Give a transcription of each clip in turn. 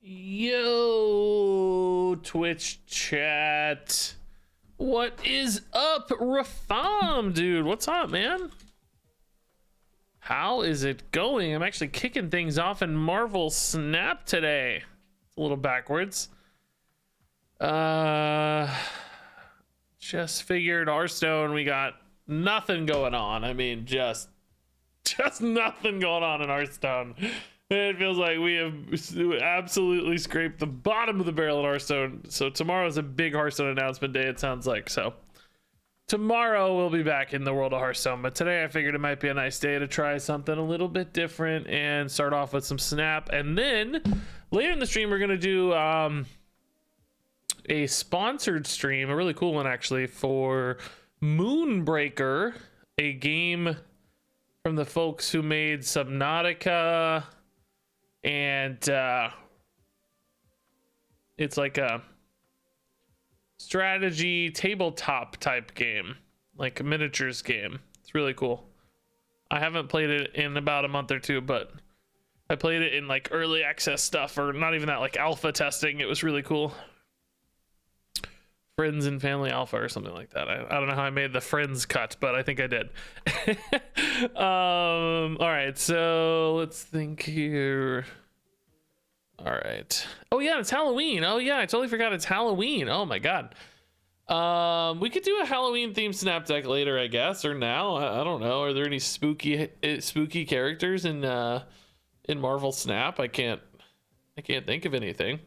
Yo, Twitch chat. What is up, Rafam, dude? What's up, man? How is it going? I'm actually kicking things off in Marvel Snap today. It's a little backwards. Just figured Hearthstone, we got nothing going on. I mean, just nothing going on in Hearthstone. It feels like we have absolutely scraped the bottom of the barrel in Hearthstone. So tomorrow is a big Hearthstone announcement day, it sounds like. So tomorrow we'll be back in the world of Hearthstone. But today I figured it might be a nice day to try something a little bit different and start off with some Snap. And then later in the stream, we're going to do a sponsored stream, a really cool one actually, for Moonbreaker, a game from the folks who made Subnautica. And it's like a strategy tabletop type game, like a miniatures game. It's really cool. I haven't played it in about a month or two, but I played it in like early access stuff, or not even that, like alpha testing. It was really cool. Friends and Family Alpha or something like that. I don't know how I made the Friends cut, but I think I did. All right, so let's think here. All right. Oh yeah, it's Halloween. Oh yeah, I totally forgot it's Halloween. Oh my god. We could do a Halloween themed Snap deck later, I guess, or now. I don't know. Are there any spooky characters in Marvel Snap? I can't think of anything.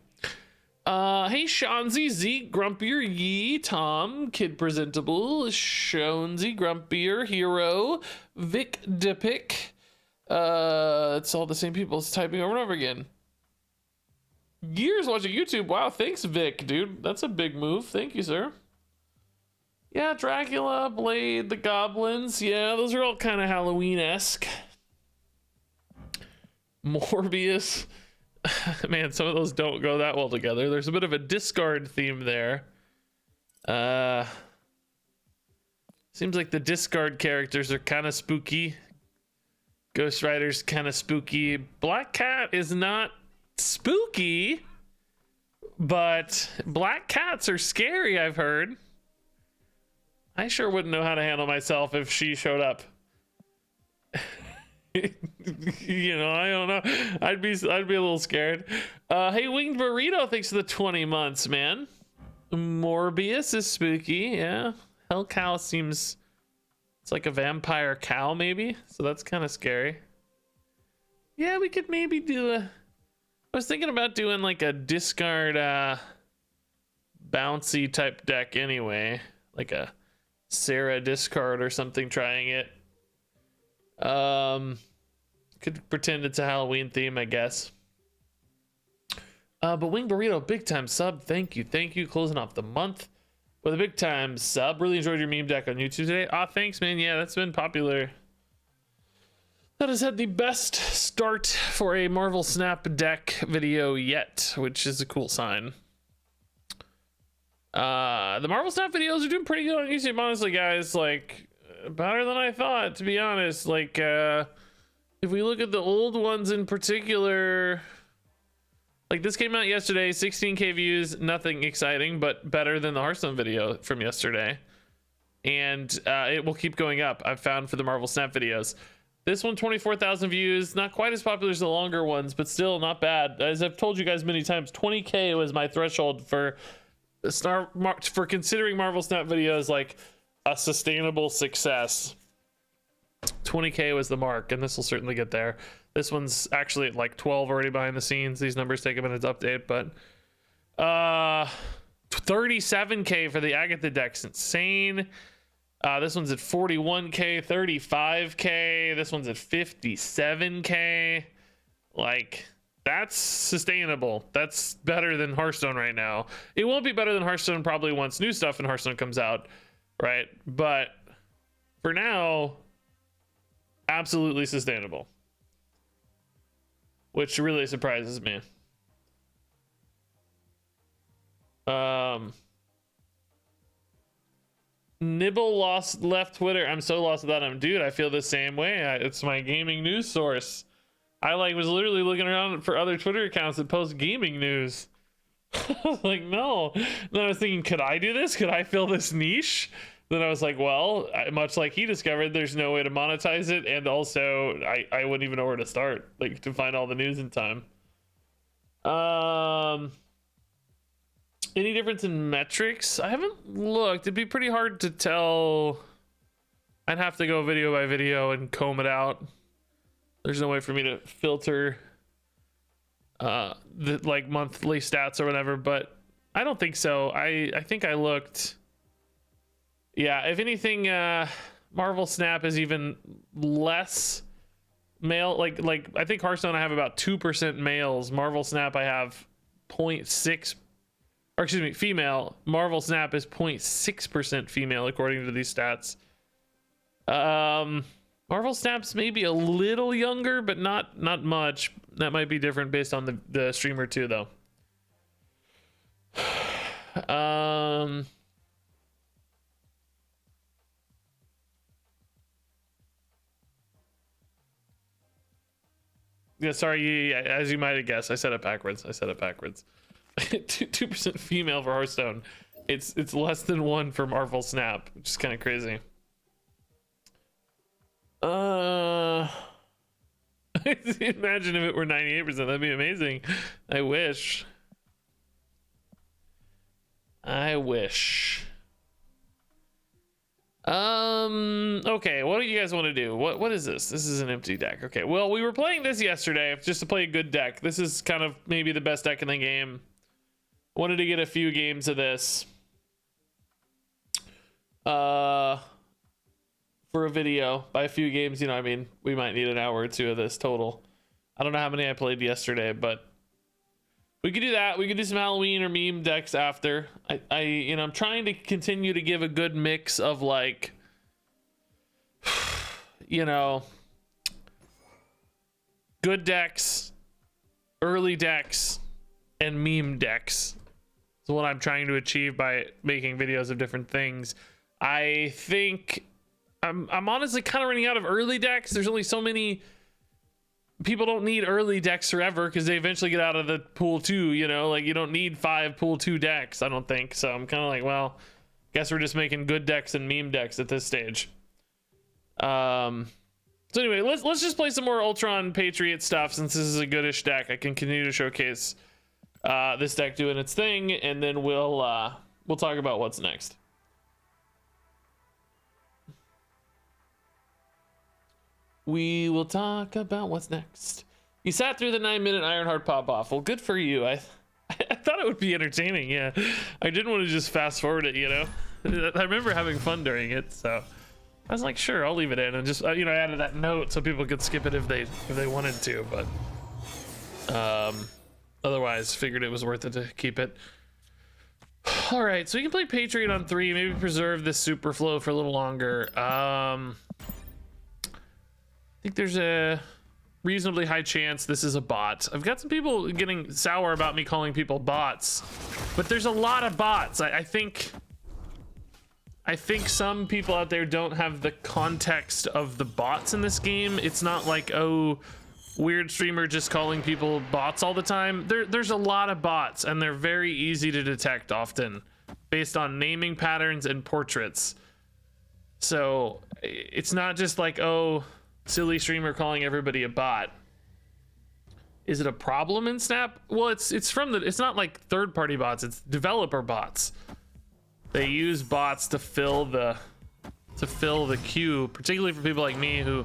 Hey, Shanzi, Zeke, Grumpier, Yee, Tom, Kid Presentable, Shonzy, Grumpier, Hero, Vic Depic. It's all the same people typing over and over again. Years watching YouTube. Wow, thanks, Vic, dude. That's a big move. Thank you, sir. Yeah, Dracula, Blade, the Goblins. Yeah, those are all kind of Halloween-esque. Morbius. Man, some of those don't go that well together. There's a bit of a discard theme there. Seems like the discard characters are kind of spooky. Ghost Rider's kind of spooky. Black Cat is not spooky, but black cats are scary, I've heard. I sure wouldn't know how to handle myself if she showed up. You know, I don't know. I'd be a little scared. Hey, Winged Burrito, thanks for the 20 months, man. Morbius is spooky, yeah. Hell Cow seems, it's like a vampire cow, maybe. So that's kind of scary. Yeah, we could maybe do a, I was thinking about doing like a discard bouncy type deck anyway. Like a Sarah discard or something, trying it. Could pretend it's a Halloween theme, I guess. But Wing Burrito, big time sub. Thank you. Closing off the month with a big time sub. Really enjoyed your meme deck on YouTube today. Thanks, man. Yeah, that's been popular. That has had the best start for a Marvel Snap deck video yet, which is a cool sign. The Marvel Snap videos are doing pretty good on YouTube, honestly, guys. Like, better than I thought, to be honest. Like, if we look at the old ones in particular, like this came out yesterday, 16k views, nothing exciting, but better than the Hearthstone video from yesterday. And it will keep going up, I've found, for the Marvel Snap videos. This one, 24,000 views, not quite as popular as the longer ones, but still not bad. As I've told you guys many times, 20k was my threshold for considering Marvel Snap videos like a sustainable success. 20k was the mark, and this will certainly get there. This one's actually at like 12 already behind the scenes. These numbers take a minute to update, but 37k for the Agatha deck's insane. This one's at 41k, 35k. This one's at 57k. Like, that's sustainable. That's better than Hearthstone right now. It won't be better than Hearthstone probably once new stuff in Hearthstone comes out, right? But for now, absolutely sustainable, which really surprises me. Nibble left Twitter. I'm so lost without him, dude. I feel the same way. It's my gaming news source. I like was literally looking around for other Twitter accounts that post gaming news. I was like, no. Then I was thinking, could I do this? Could I fill this niche? Then I was like, well, much like he discovered, there's no way to monetize it, and also I wouldn't even know where to start, like, to find all the news in time. Any difference in metrics? I haven't looked. It'd be pretty hard to tell. I'd have to go video by video and comb it out. There's no way for me to filter the like monthly stats or whatever, but I don't think so. I think I looked. Yeah, if anything, Marvel Snap is even less male. Like I think Hearthstone I have about 2% males. Marvel Snap I have 0.6, or excuse me, female. Marvel Snap is 0.6% female according to these stats. Marvel Snap's maybe a little younger, but not much. That might be different based on the streamer too, though. Yeah, sorry. As you might have guessed, I said it backwards. 2% female for Hearthstone. It's less than 1 for Marvel Snap, which is kind of crazy. Imagine if it were 98%. That'd be amazing. I wish. Okay, what do you guys want to do? What is this? This is an empty deck. Okay, well, we were playing this yesterday just to play a good deck. This is kind of maybe the best deck in the game. Wanted to get a few games of this for a video. By a few games, you know, I mean, we might need an hour or two of this total. I don't know how many I played yesterday, but we could do that. We could do some Halloween or meme decks after. You know, I'm trying to continue to give a good mix of, like, you know, good decks, early decks, and meme decks. So what I'm trying to achieve by making videos of different things. I think I'm honestly kind of running out of early decks. There's only so many. People don't need early decks forever because they eventually get out of the pool 2, you know, like you don't need 5 pool 2 decks, I don't think. So I'm kind of like, well, guess we're just making good decks and meme decks at this stage. So anyway, let's just play some more Ultron Patriot stuff since this is a goodish deck. I can continue to showcase this deck doing its thing, and then we'll talk about what's next. We will talk about what's next. You sat through the 9-minute Ironheart pop-off. Well, good for you. I thought it would be entertaining, yeah. I didn't want to just fast forward it, you know. I remember having fun during it, so I was like, sure, I'll leave it in, and just you know, I added that note so people could skip it if they wanted to, but otherwise figured it was worth it to keep it. All right, so we can play Patriot on 3, maybe preserve this super flow for a little longer. I think there's a reasonably high chance this is a bot. I've got some people getting sour about me calling people bots, but there's a lot of bots. I think some people out there don't have the context of the bots in this game. It's not like, oh, weird streamer just calling people bots all the time. There's a lot of bots, and they're very easy to detect often based on naming patterns and portraits. So it's not just like, oh, silly streamer calling everybody a bot. Is it a problem in Snap? Well, it's not like third-party bots, it's developer bots. They use bots to fill the queue, particularly for people like me who,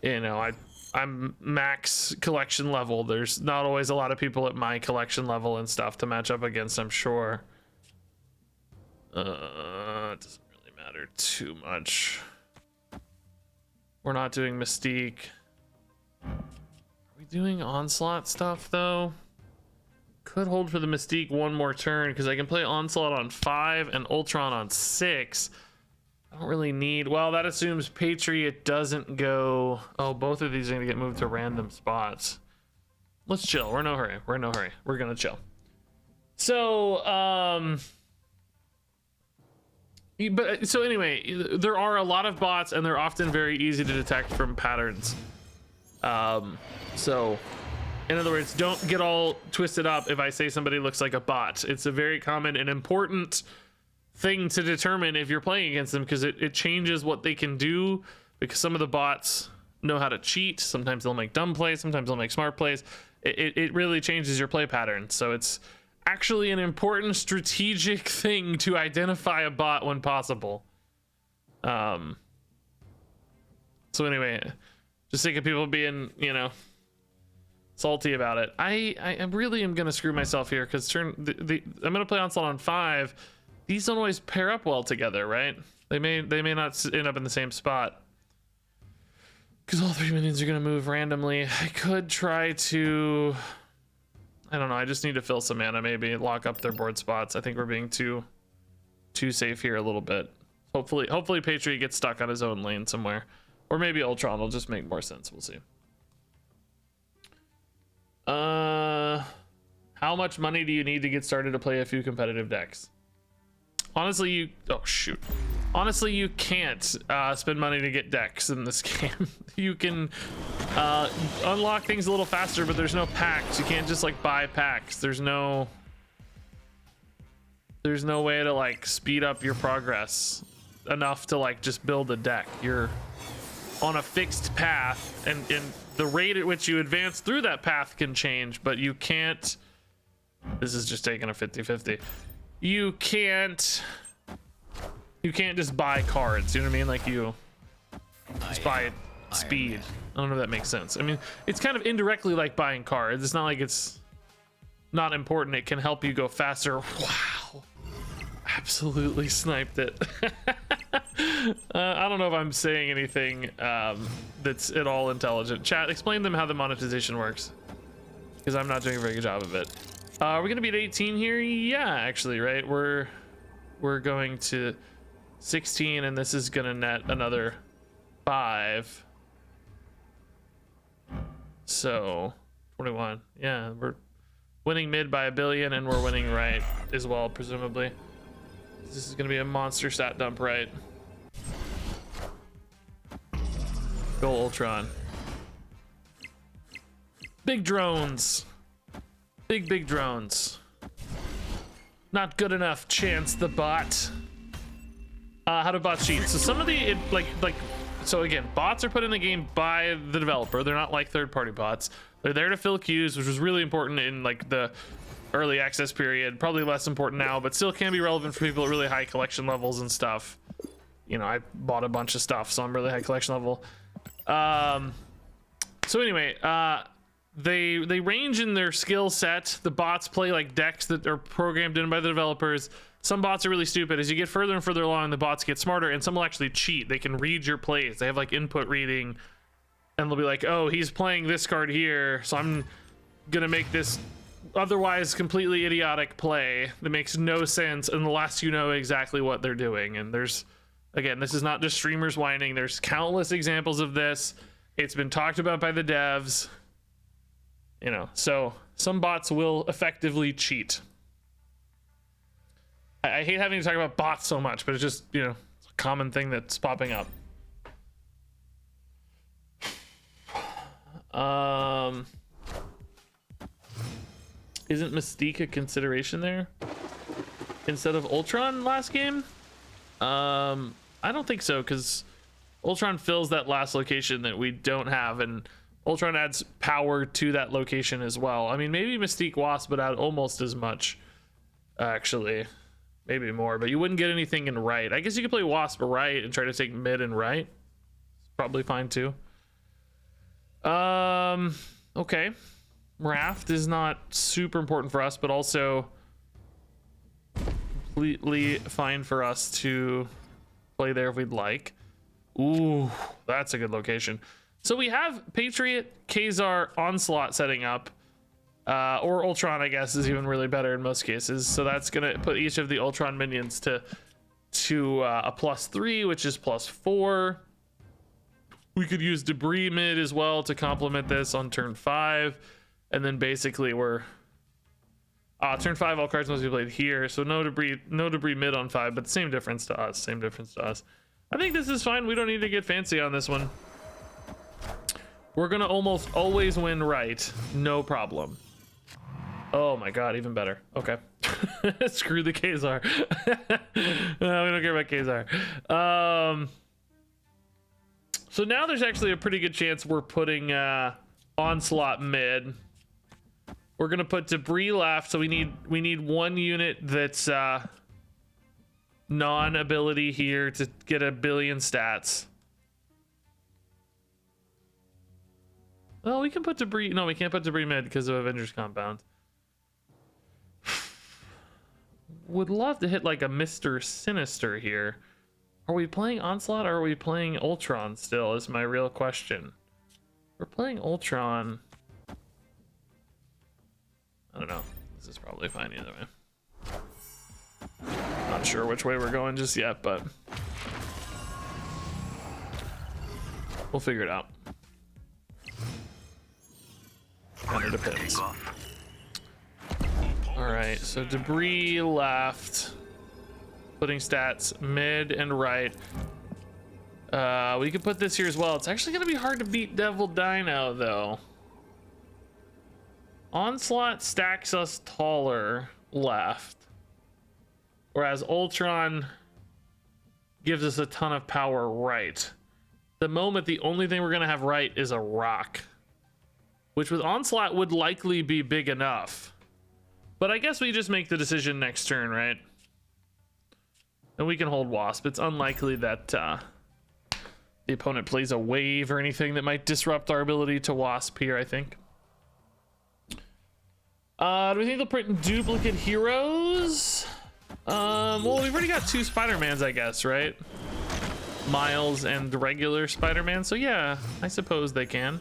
you know, I'm max collection level. There's not always a lot of people at my collection level and stuff to match up against, I'm sure. It doesn't really matter too much. We're not doing Mystique. Are we doing Onslaught stuff though? Could hold for the Mystique one more turn because I can play Onslaught on 5 and Ultron on 6. I don't really need, well, that assumes Patriot doesn't go. Oh, both of these are gonna get moved to random spots. Let's chill. We're in no hurry. We're gonna chill. So anyway, there are a lot of bots and they're often very easy to detect from patterns. So in other words, don't get all twisted up if I say somebody looks like a bot. It's a very common and important thing to determine if you're playing against them, because it changes what they can do, because some of the bots know how to cheat. Sometimes they'll make dumb plays, sometimes they'll make smart plays. It really changes your play pattern. So it's actually an important strategic thing to identify a bot when possible. So anyway, just think of people being, you know, salty about it. I really am gonna screw myself here, because I'm gonna play Onslaught on 5. These don't always pair up well together, right? They may not end up in the same spot, because all 3 minions are gonna move randomly. I could try to, I don't know, I just need to fill some mana, maybe lock up their board spots. I think we're being too safe here a little bit. Hopefully Patriot gets stuck on his own lane somewhere, or maybe Ultron will just make more sense. We'll see. How much money do you need to get started to play a few competitive decks? Honestly, honestly, you can't spend money to get decks in this game. You can unlock things a little faster, but there's no packs. You can't just like buy packs. There's no way to like speed up your progress enough to like just build a deck. You're on a fixed path, and the rate at which you advance through that path can change, but you can't. This is just taking a 50-50. You can't just buy cards. You know what I mean? Like you just buy speed. I don't know if that makes sense. I mean, it's kind of indirectly like buying cards. It's not like it's not important. It can help you go faster. Wow. Absolutely sniped it. I don't know if I'm saying anything that's at all intelligent. Chat, explain them how the monetization works, because I'm not doing a very good job of it. Are we gonna be at 18 here? Yeah, actually, right? We're going to 16, and this is gonna net another 5. So 21. Yeah, we're winning mid by 1 billion, and we're winning right as well, presumably. This is gonna be a monster stat dump, right? Go Ultron. Big drones. Big drones. Not good enough. Chance the bot. How do bots cheat? So some of the so again, bots are put in the game by the developer. They're not like third-party bots. They're there to fill queues, which was really important in like the early access period. Probably less important now, but still can be relevant for people at really high collection levels and stuff. You know, I bought a bunch of stuff, so I'm really high collection level. So anyway, they range in their skill set. The bots play like decks that are programmed in by the developers. Some bots are really stupid. As you get further and further along, the bots get smarter, and some will actually cheat. They can read your plays. They have like input reading, and they'll be like, oh, he's playing this card here, so I'm gonna make this otherwise completely idiotic play that makes no sense unless you know exactly what they're doing. And there's, again, this is not just streamers whining. There's countless examples of this. It's been talked about by the devs. You know, so some bots will effectively cheat. I hate having to talk about bots so much, but it's just, you know, it's a common thing that's popping up. Isn't Mystique a consideration there instead of Ultron last game? I don't think so, because Ultron fills that last location that we don't have, and Ultron adds power to that location as well. I mean, maybe Mystique Wasp would add almost as much, actually. Maybe more, but you wouldn't get anything in right. I guess you could play Wasp right and try to take mid and right. It's probably fine too. Okay. Raft is not super important for us, but also completely fine for us to play there if we'd like. Ooh, that's a good location. So we have Patriot, Khazar, Onslaught setting up. Or Ultron, I guess, is even really better in most cases. So that's gonna put each of the Ultron minions to a +3, which is +4. We could use debris mid as well to complement this on turn 5, and then basically we're turn 5 all cards must be played here, so no debris mid on 5, but same difference to us. I think this is fine. We don't need to get fancy on this one. We're gonna almost always win right. No problem. Oh my god, even better. Okay. Screw the Khazar. No, we don't care about Khazar. So now there's actually a pretty good chance we're putting Onslaught mid. We're gonna put Debris left, so we need one unit that's non-ability here to get a billion stats. Well, we can put Debris. No, we can't put Debris mid because of Avengers Compound. Would love to hit like a Mr. Sinister here. Are we playing Onslaught or are we playing Ultron still is my real question. We're playing Ultron. I don't know. This is probably fine either way. Not sure which way we're going just yet, but we'll figure it out. Kind of depends. Alright, so Debris left. Putting stats mid and right. We could put this here as well. It's actually going to be hard to beat Devil Dino, though. Onslaught stacks us taller left. Whereas Ultron gives us a ton of power right. The moment, the only thing we're going to have right is a rock. Which with Onslaught would likely be big enough. But I guess we just make the decision next turn, right? And we can hold Wasp. It's unlikely that the opponent plays a wave or anything that might disrupt our ability to Wasp here, I think. Do we think they'll print duplicate heroes? Well, we've already got 2 Spider-Mans, I guess, right? Miles and the regular Spider-Man. So yeah, I suppose they can.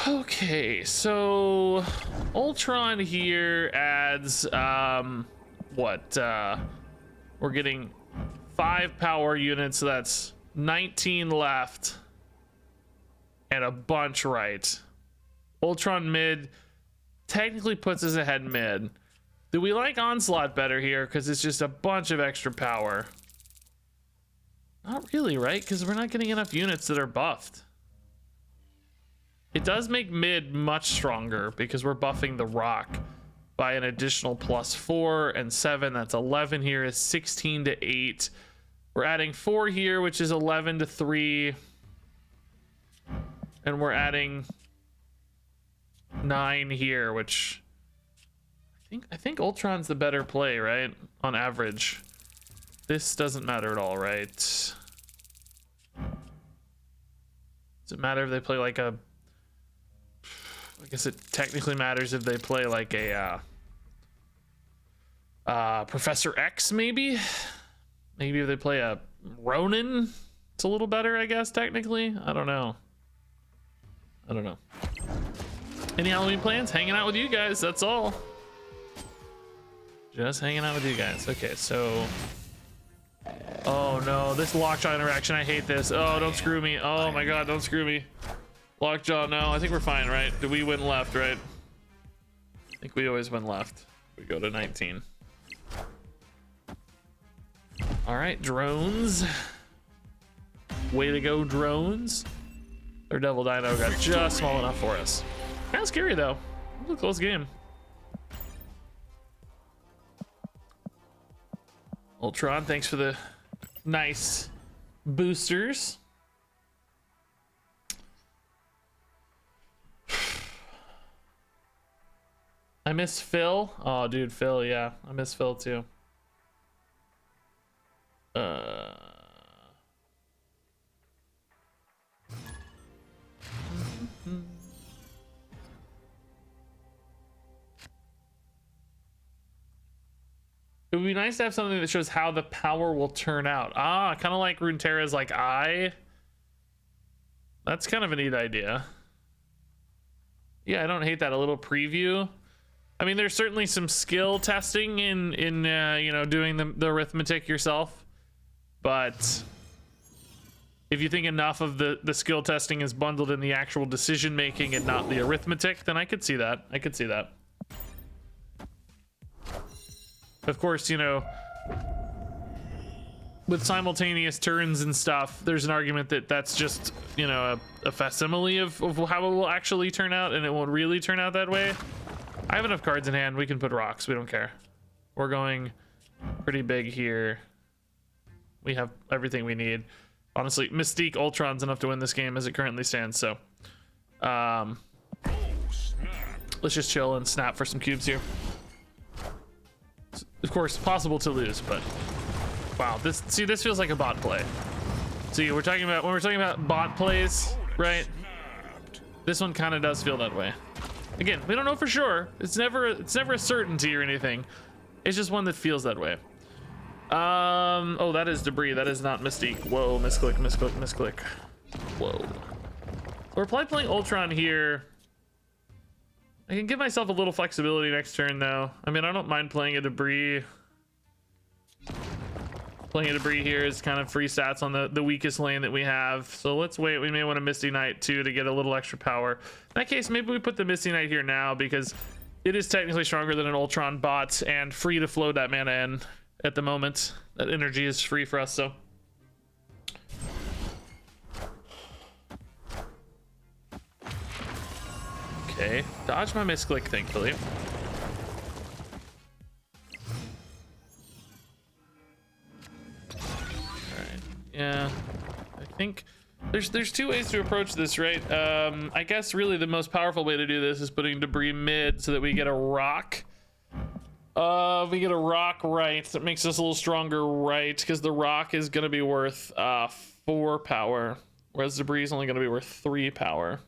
Okay, so Ultron here adds what we're getting 5 power units, so that's 19 left and a bunch right. Ultron mid technically puts us ahead mid. Do we like Onslaught better here because it's just a bunch of extra power? Not really, right? Because we're not getting enough units that are buffed. It does make mid much stronger because we're buffing the rock by an additional +4 and 7. That's 11 here is 16 to 8. We're adding 4 here, which is 11 to 3. And we're adding 9 here, which I think Ultron's the better play, right? On average. This doesn't matter at all, right? Does it matter if they play like a... I guess it technically matters if they play like a Professor X, maybe if they play a Ronin, it's a little better, I guess, technically. I don't know. Any Halloween plans? Hanging out with you guys, that's all. Just hanging out with you guys. Okay, so oh no, this lockjaw interaction, I hate this. Oh, don't screw me. Oh my god, don't screw me. Lockjaw, no, I think we're fine, right? Did we win left, right? I think we always win left. We go to 19. All right, drones. Way to go, drones. Their Devil Dino got just small enough for us. Kind of scary, though. It was a close game. Ultron, thanks for the nice boosters. I miss Phil. Oh, dude, Phil, yeah. I miss Phil, too. It would be nice to have something that shows how the power will turn out. Ah, kind of like Runeterra's like eye. That's kind of a neat idea. Yeah, I don't hate that. A little preview. I mean, there's certainly some skill testing in you know, doing the arithmetic yourself, but if you think enough of the skill testing is bundled in the actual decision making and not the arithmetic, then I could see that. I could see that. Of course, you know, with simultaneous turns and stuff, there's an argument that that's just, you know, a facsimile of how it will actually turn out, and it won't really turn out that way. I have enough cards in hand. We can put rocks. We don't care. We're going pretty big here. We have everything we need. Honestly, Mystique Ultron's enough to win this game as it currently stands, so let's just chill and snap for some cubes here. Of course, possible to lose, but wow, this feels like a bot play. See, when we're talking about bot plays, right? This one kind of does feel that way. Again, we don't know for sure. It's never a certainty or anything. It's just one that feels that way. Oh, that is debris. That is not Mystique. Whoa, misclick, misclick, misclick. Whoa. We're probably playing Ultron here. I can give myself a little flexibility next turn, though. I mean, I don't mind playing a debris. Playing a debris here is kind of free stats on the weakest lane that we have. So let's wait. We may want a Misty Knight, too, to get a little extra power. In that case, maybe we put the Misty Knight here now because it is technically stronger than an Ultron bot and free to flow that mana in at the moment. That energy is free for us, so. Okay, dodge my misclick, thankfully. Alright, yeah. I think there's two ways to approach this, right? I guess really the most powerful way to do this is putting debris mid so that we get a rock. We get a rock right. That makes us a little stronger right, because the rock is gonna be worth 4 power, whereas debris is only gonna be worth 3 power.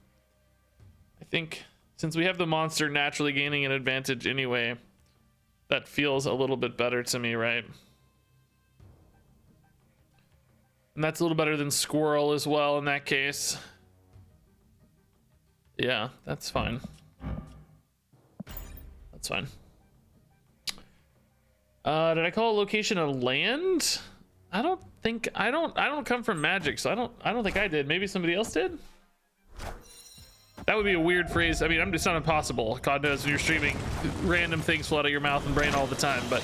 I think since we have the monster naturally gaining an advantage anyway, that feels a little bit better to me, right? And that's a little better than Squirrel as well in that case. Yeah, that's fine. That's fine. Did I call a location a land? I don't come from Magic, so I don't think I did. Maybe somebody else did? That would be a weird phrase. I mean, it's not impossible. God knows when you're streaming, random things flood out of your mouth and brain all the time, but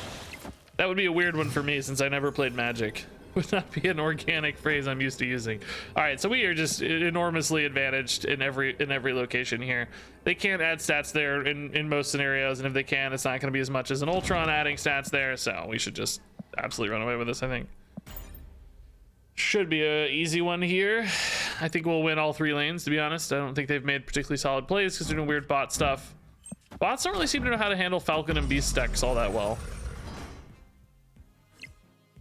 that would be a weird one for me since I never played Magic. Would not be an organic phrase I'm used to using. All right, so we are just enormously advantaged in every location here. They can't add stats there in most scenarios, and if they can, it's not going to be as much as an Ultron adding stats there, so we should just absolutely run away with this, I think. Should be a easy one here. I think we'll win all 3 lanes, to be honest. I don't think they've made particularly solid plays because they're doing weird bot stuff. Bots don't really seem to know how to handle Falcon and Beast decks all that well.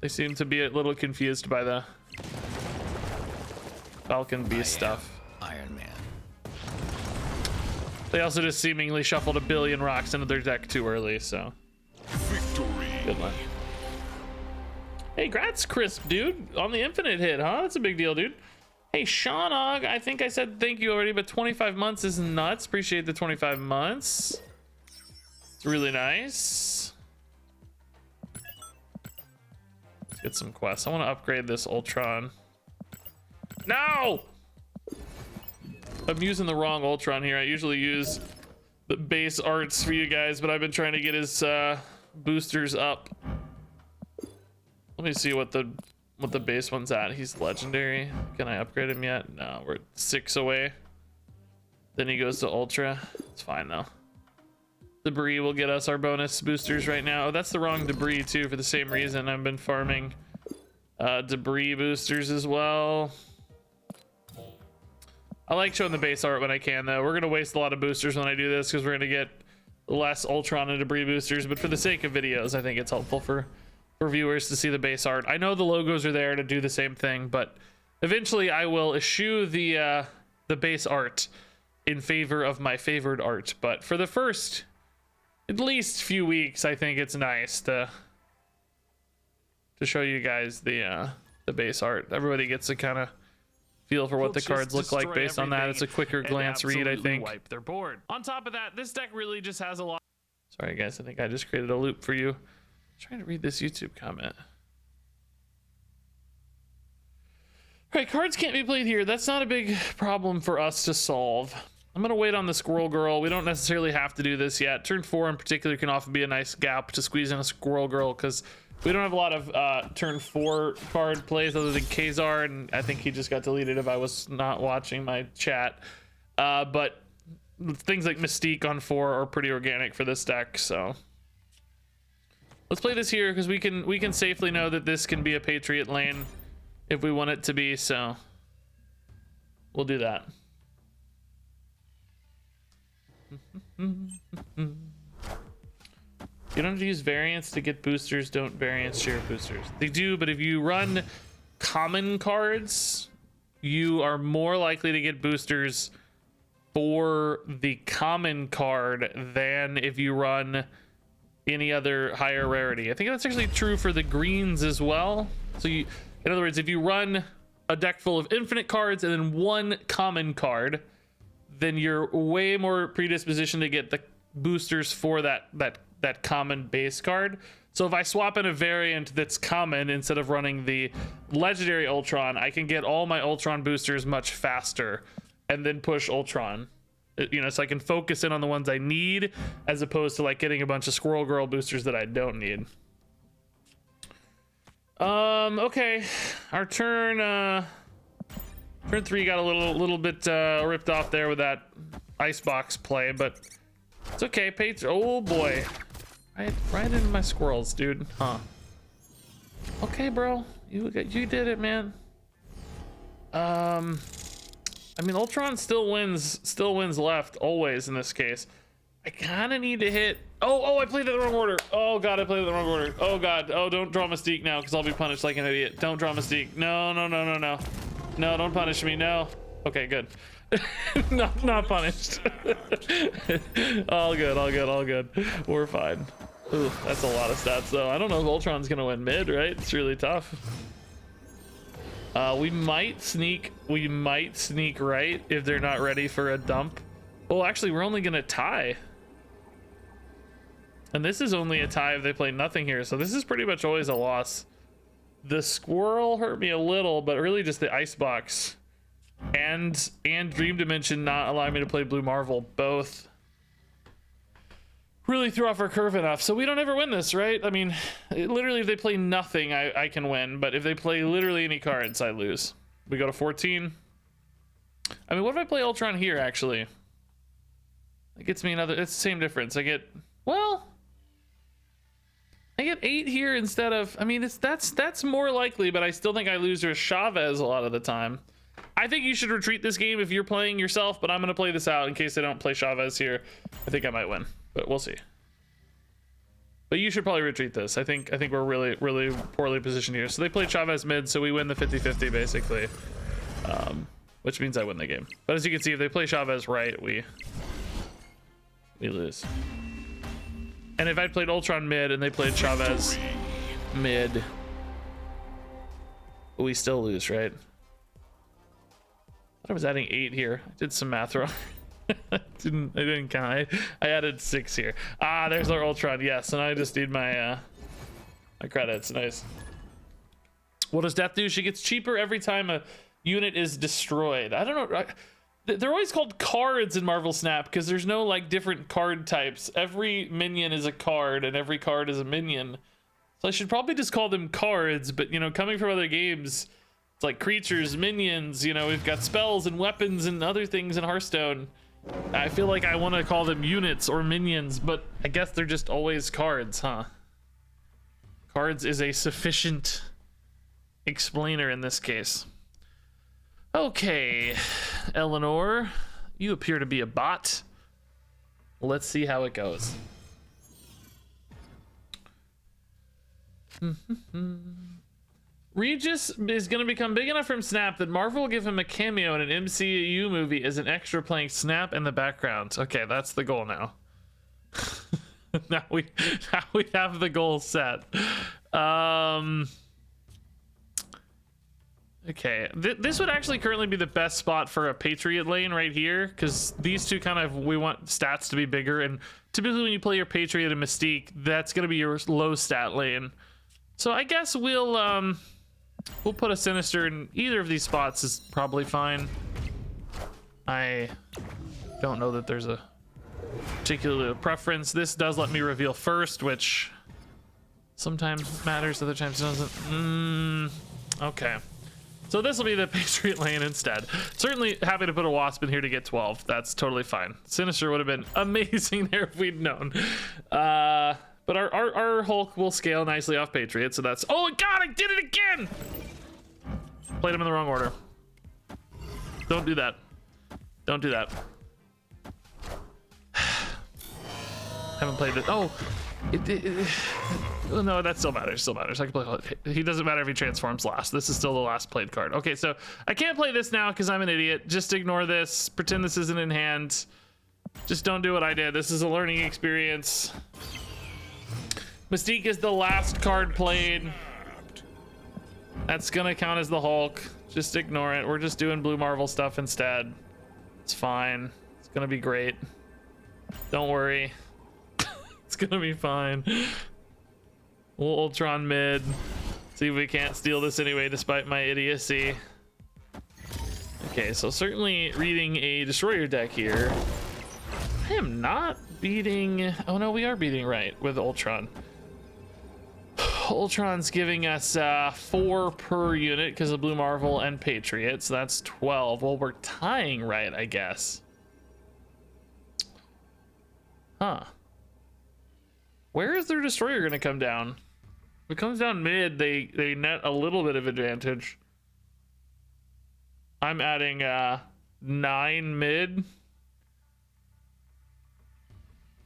They seem to be a little confused by the Falcon Beast stuff. Iron Man. They also just seemingly shuffled a billion rocks into their deck too early, so. Victory. Good luck. Hey, grats, Crisp, dude. On the infinite hit, huh? That's a big deal, dude. Hey, Shawnog, I think I said thank you already, but 25 months is nuts. Appreciate the 25 months. It's really nice. Let's get some quests. I want to upgrade this Ultron. No! I'm using the wrong Ultron here. I usually use the base arts for you guys, but I've been trying to get his boosters up. Let me see what the base one's at. He's legendary. Can I upgrade him yet? No, we're 6 away. Then he goes to Ultra. It's fine though. Debris will get us our bonus boosters right now. Oh, that's the wrong debris too for the same reason. I've been farming debris boosters as well. I like showing the base art when I can though. We're gonna waste a lot of boosters when I do this because we're gonna get less Ultron and debris boosters, but for the sake of videos, I think it's helpful for viewers to see the base art. I know the logos are there to do the same thing, but eventually I will eschew the base art in favor of my favored art. But for the first at least few weeks, I think it's nice to show you guys the base art. Everybody gets a kind of feel for what the cards look like based on that. It's a quicker glance read, I think. Wipe their board. On top of that, this deck really just has a lot. Sorry guys, I think I just created a loop for you. Trying to read this YouTube comment. All right, cards can't be played here. That's not a big problem for us to solve. I'm gonna wait on the Squirrel Girl. We don't necessarily have to do this yet. Turn 4 in particular can often be a nice gap to squeeze in a Squirrel Girl because We don't have a lot of turn 4 card plays other than Kazar, and I think he just got deleted if I was not watching my chat. But things like Mystique on 4 are pretty organic for this deck, so let's play this here because we can safely know that this can be a Patriot lane if we want it to be, so we'll do that. You don't have to use variants to get boosters. Don't variants share boosters? They do, but if you run common cards, you are more likely to get boosters for the common card than if you run any other higher rarity. I think that's actually true for the greens as well. So you, in other words, if you run a deck full of infinite cards and then one common card, then you're way more predispositioned to get the boosters for that common base card. So if I swap in a variant that's common instead of running the legendary Ultron, I can get all my Ultron boosters much faster and then push Ultron. You know, so I can focus in on the ones I need as opposed to like getting a bunch of Squirrel Girl boosters that I don't need. Okay, our turn 3 got a little bit ripped off there with that icebox play, but it's okay. Oh boy, right into my squirrels, dude. Huh? Okay, bro, you did it, man. I mean, Ultron still wins left always in this case. I kind of need to hit. Oh, I played it in the wrong order. Oh god, I played it in the wrong order. Oh god. Oh, don't draw Mystique now because I'll be punished like an idiot. Don't draw Mystique. No. No, don't punish me. No. Okay, good. not punished. all good. We're fine. Ooh, that's a lot of stats though. I don't know if Ultron's gonna win mid, right? It's really tough. We might sneak right if they're not ready for a dump. Oh, actually, we're only gonna tie. And this is only a tie if they play nothing here, so this is pretty much always a loss. The squirrel hurt me a little, but really just the icebox and Dream Dimension not allowing me to play Blue Marvel both really threw off our curve enough. So we don't ever win this, right? I mean, literally if they play nothing, I can win, but if they play literally any cards, I lose. We go to 14. I mean, what if I play Ultron here, actually? It gets me another, it's the same difference. I get 8 here instead of, I mean, that's more likely, but I still think I lose to Chavez a lot of the time. I think you should retreat this game if you're playing yourself, but I'm going to play this out in case they don't play Chavez here. I think I might win, but we'll see. But you should probably retreat this. I think we're really, really poorly positioned here. So they play Chavez mid, so we win the 50-50 basically, which means I win the game. But as you can see, if they play Chavez right, we lose. And if I played Ultron mid and they played Chavez mid, we still lose, right? I was adding 8 here. I did some math wrong. I didn't count. I added 6 here. Ah, there's our Ultron. Yes, and I just need my my credits. Nice. What does death do? She gets cheaper every time a unit is destroyed. I don't know. They're always called cards in Marvel Snap because there's no like different card types. Every minion is a card and every card is a minion. So I should probably just call them cards, but you know, coming from other games, it's like creatures, minions, you know, we've got spells and weapons and other things in Hearthstone. I feel like I want to call them units or minions, but I guess they're just always cards, huh? Cards is a sufficient explainer in this case. Okay, Eleanor, you appear to be a bot. Let's see how it goes. Regis is going to become big enough from Snap that Marvel will give him a cameo in an MCU movie as an extra playing Snap in the background. Okay, that's the goal now. now we have the goal set. Okay, this would actually currently be the best spot for a Patriot lane right here, because these two kind of, we want stats to be bigger, and typically when you play your Patriot and Mystique, that's going to be your low stat lane. So I guess we'll put a Sinister in either of these spots is probably fine. I don't know that there's a particular preference. This does let me reveal first, which Sometimes matters, other times doesn't. Okay. So this will be the Patriot lane instead. Certainly happy to put a Wasp in here to get 12. That's totally fine. Sinister would have been amazing there if we'd known. But our Hulk will scale nicely off Patriot, so that's... Oh god, I did it again! Played him in the wrong order. Don't do that. Don't do that. Haven't played it. Oh, no, that still matters. Still matters. I can play. He doesn't matter if he transforms last. This is still the last played card. Okay, so I can't play this now because I'm an idiot. Just ignore this. Pretend this isn't in hand. Just don't do what I did. This is a learning experience. Mystique is the last card played. That's gonna count as the Hulk. Just ignore it. We're just doing Blue Marvel stuff instead. It's fine. It's gonna be great. Don't worry. It's gonna be fine. We'll Ultron mid. See if we can't steal this anyway, despite my idiocy. Okay, so certainly reading a Destroyer deck here. I am not beating... Oh no, we are beating right with Ultron. Ultron's giving us 4 per unit because of Blue Marvel and Patriot, so that's 12. Well, we're tying right, I guess. Huh. Where is their Destroyer gonna come down? If it comes down mid, they net a little bit of advantage. I'm adding 9 mid.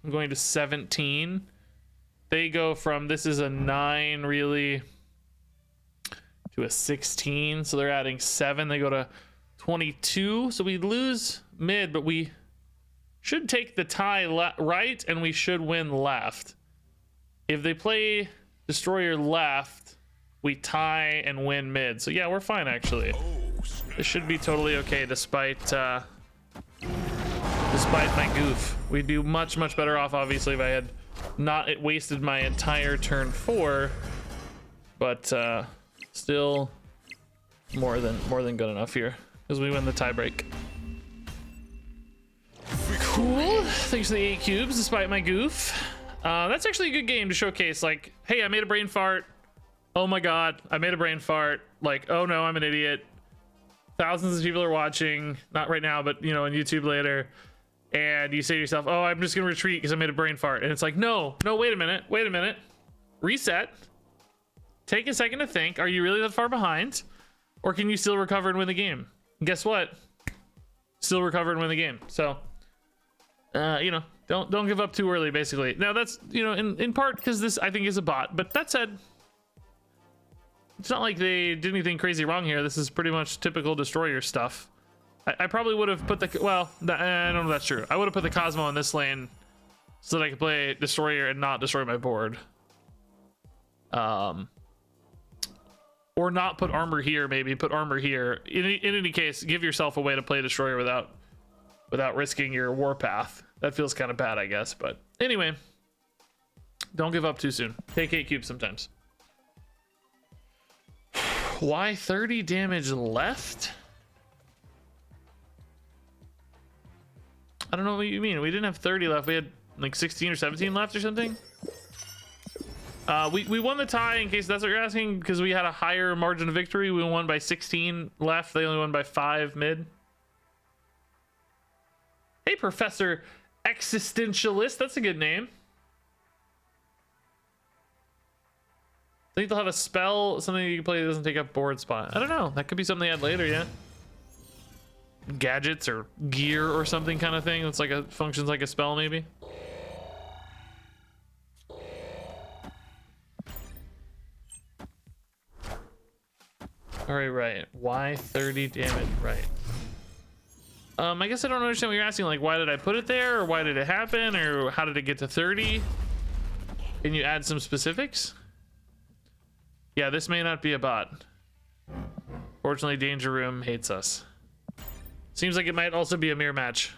I'm going to 17. They go from, this is a 9 really, to a 16. So they're adding 7. They go to 22. So we lose mid, but we should take the tie right, and we should win left. If they play Destroyer left, we tie and win mid. So yeah, we're fine actually. This should be totally okay despite my goof. We'd be much better off obviously if I had not wasted my entire turn 4, but still more than good enough here because we win the tiebreak. Cool. Thanks for the 8 cubes despite my goof. That's actually a good game to showcase, like, hey, I made a brain fart. Oh my god, I made a brain fart. Like, oh no, I'm an idiot. Thousands of people are watching, not right now, but you know, on YouTube later. And you say to yourself, oh, I'm just gonna retreat because I made a brain fart. And it's like, no, wait a minute. Reset. Take a second to think, are you really that far behind? Or can you still recover and win the game? And guess what? Still recover and win the game. So, you know, don't give up too early, basically. Now that's, you know, in part because this I think is a bot, but that said, it's not like they did anything crazy wrong here. This is pretty much typical Destroyer stuff. I probably would have put the, well, I don't know if that's true. I would have put the Cosmo in this lane so that I could play Destroyer and not destroy my board. Or not put armor here, maybe put armor here. In any case, give yourself a way to play Destroyer without risking your warpath. That feels kind of bad, I guess, but anyway, don't give up too soon. Take 8 cubes sometimes. Why 30 damage left? I don't know what you mean. We didn't have 30 left. We had like 16 or 17 left or something. We won the tie, in case that's what you're asking, because we had a higher margin of victory. We won by 16 left. They only won by 5 mid. Hey, Professor Existentialist. That's a good name. I think they'll have a spell, something you can play that doesn't take up board spot. I don't know. That could be something they add later, yeah. Gadgets or gear or something kind of thing. That's like a functions like a spell, maybe. All right. Why 30 damage? Right. I guess I don't understand what you're asking. Like, why did I put it there, or why did it happen, or how did it get to 30? Can you add some specifics? Yeah, this may not be a bot. Fortunately, Danger Room hates us. Seems like it might also be a mirror match.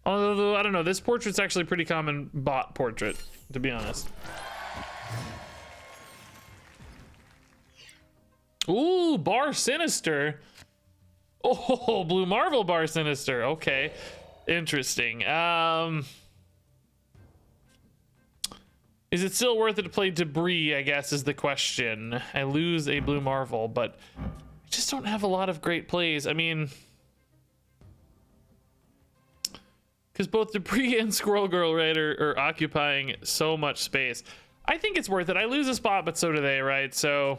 Although, I don't know, this portrait's actually a pretty common bot portrait, to be honest. Ooh, Bar Sinister. Oh, Blue Marvel Bar Sinister. Okay, interesting. Is it still worth it to play Debris, I guess, is the question. I lose a Blue Marvel, but I just don't have a lot of great plays. I mean, because both Debris and Squirrel Girl, right, are occupying so much space. I think it's worth it. I lose a spot, but so do they, right? So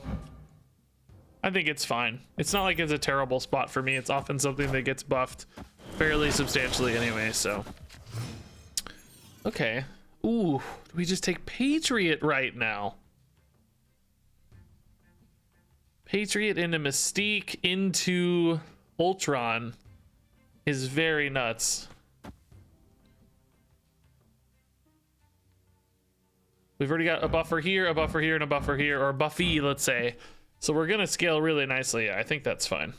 I think it's fine. It's not like it's a terrible spot for me. It's often something that gets buffed fairly substantially anyway, so. Okay. Ooh, do we just take Patriot right now? Patriot into Mystique into Ultron is very nuts. We've already got a buffer here, and a buffer here, or a Buffy, let's say. So we're gonna scale really nicely. Yeah, I think that's fine.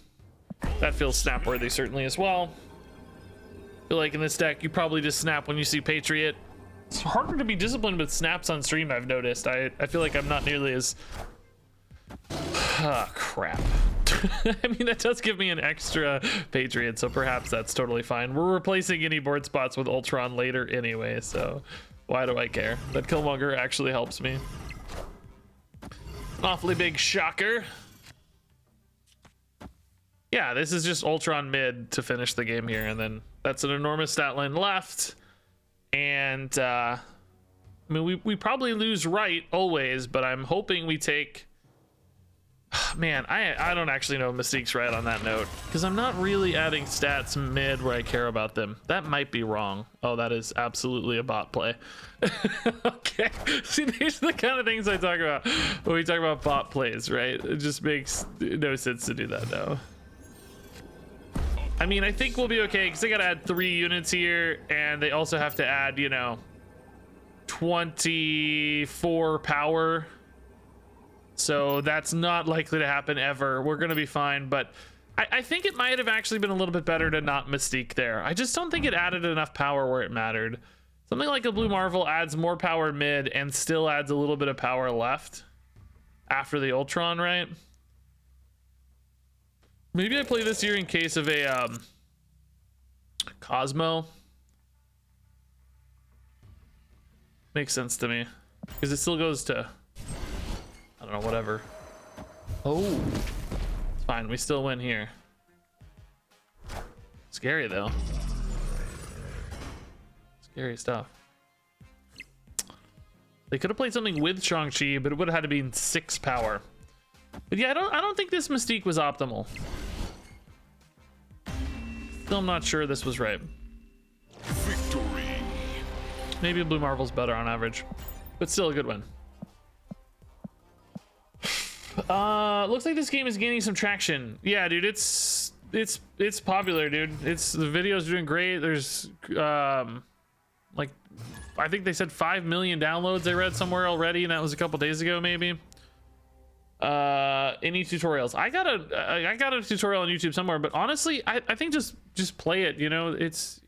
That feels snap worthy certainly as well. I feel like in this deck, you probably just snap when you see Patriot. It's harder to be disciplined with snaps on stream, I've noticed. I feel like I'm not nearly as... Ah, crap. I mean, that does give me an extra Patriot, so perhaps that's totally fine. We're replacing any board spots with Ultron later anyway, so why do I care? That Killmonger actually helps me. An awfully big shocker. Yeah, this is just Ultron mid to finish the game here, and then that's an enormous stat line left. And I mean, we probably lose right always, but I'm hoping we take... Man, I don't actually know Mystique's right on that note, because I'm not really adding stats mid where I care about them. That might be wrong. Oh, that is absolutely a bot play. Okay, see, these are the kind of things I talk about when we talk about bot plays, right? It just makes no sense to do that now. I mean, I think we'll be okay because they gotta add 3 units here, and they also have to add, you know, 24 power. So that's not likely to happen ever. We're gonna be fine, but I think it might have actually been a little bit better to not Mystique there. I just don't think it added enough power where it mattered. Something like a Blue Marvel adds more power mid and still adds a little bit of power left after the Ultron, right? Maybe I play this here in case of a Cosmo. Makes sense to me because it still goes to, I don't know, whatever. Oh, it's fine. We still win here. Scary though. Scary stuff. They could have played something with Shang-Chi, but it would have had to be in 6 power. But yeah, I don't think this Mystique was optimal. Still, I'm not sure this was right. Victory. Maybe Blue Marvel's better on average, but still a good win. Looks like this game is gaining some traction. Yeah, dude, it's popular, dude. The videos are doing great. There's like, I think they said 5 million downloads I read somewhere already, and that was a couple days ago maybe. Any tutorials? I got a tutorial on YouTube somewhere, but honestly, I think just play it, you know. It's,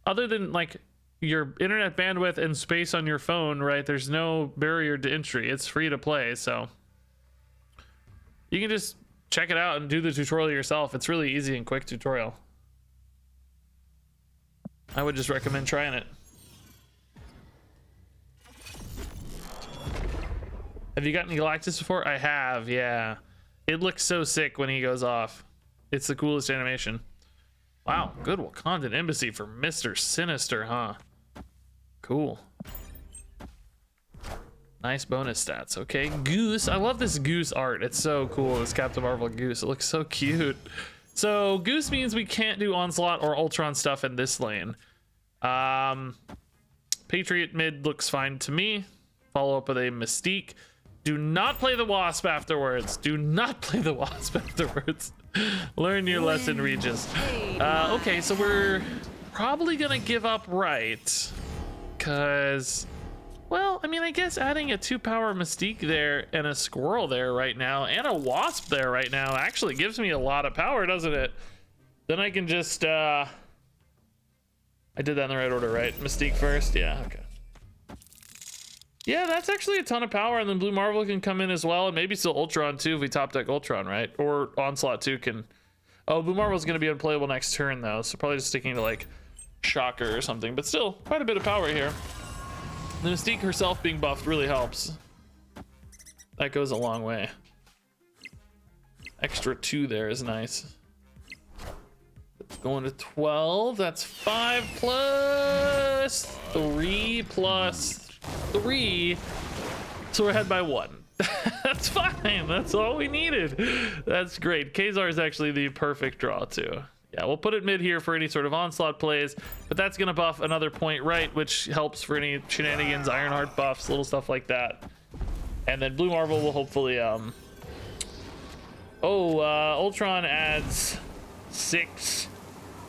other than like your internet bandwidth and space on your phone, right? There's no barrier to entry. It's free to play, so you can just check it out and do the tutorial yourself. It's really easy and quick tutorial. I would just recommend trying it. Have you gotten Galactus before? I have, yeah. It looks so sick when he goes off. It's the coolest animation. Wow, good Wakandan embassy for Mr. Sinister, huh? Cool. Nice bonus stats. Okay, Goose. I love this Goose art. It's so cool, this Captain Marvel Goose. It looks so cute. So Goose means we can't do Onslaught or Ultron stuff in this lane. Patriot mid looks fine to me. Follow up with a Mystique. Do not play the Wasp afterwards. Do not play the Wasp afterwards. Learn your lesson, Regis. Okay, so we're probably gonna give up right. Cause, well, I mean, I guess adding a 2-power Mystique there and a Squirrel there right now and a Wasp there right now actually gives me a lot of power, doesn't it? Then I can just, I did that in the right order, right? Mystique first, yeah, okay. Yeah, that's actually a ton of power, and then Blue Marvel can come in as well, and maybe still Ultron too if we top deck Ultron, right? Or Onslaught 2 can... Oh, Blue Marvel's gonna be unplayable next turn though, so probably just sticking to like Shocker or something, but still, quite a bit of power here. The Mystique herself being buffed really helps. That goes a long way. Extra 2 there is nice. Going to 12. That's 5 plus 3 plus 3. So we're ahead by 1. That's fine. That's all we needed. That's great. Kazar is actually the perfect draw too. Yeah, we'll put it mid here for any sort of onslaught plays, but that's going to buff another point right, which helps for any shenanigans, Ironheart buffs, little stuff like that. And then Blue Marvel will hopefully Ultron adds 6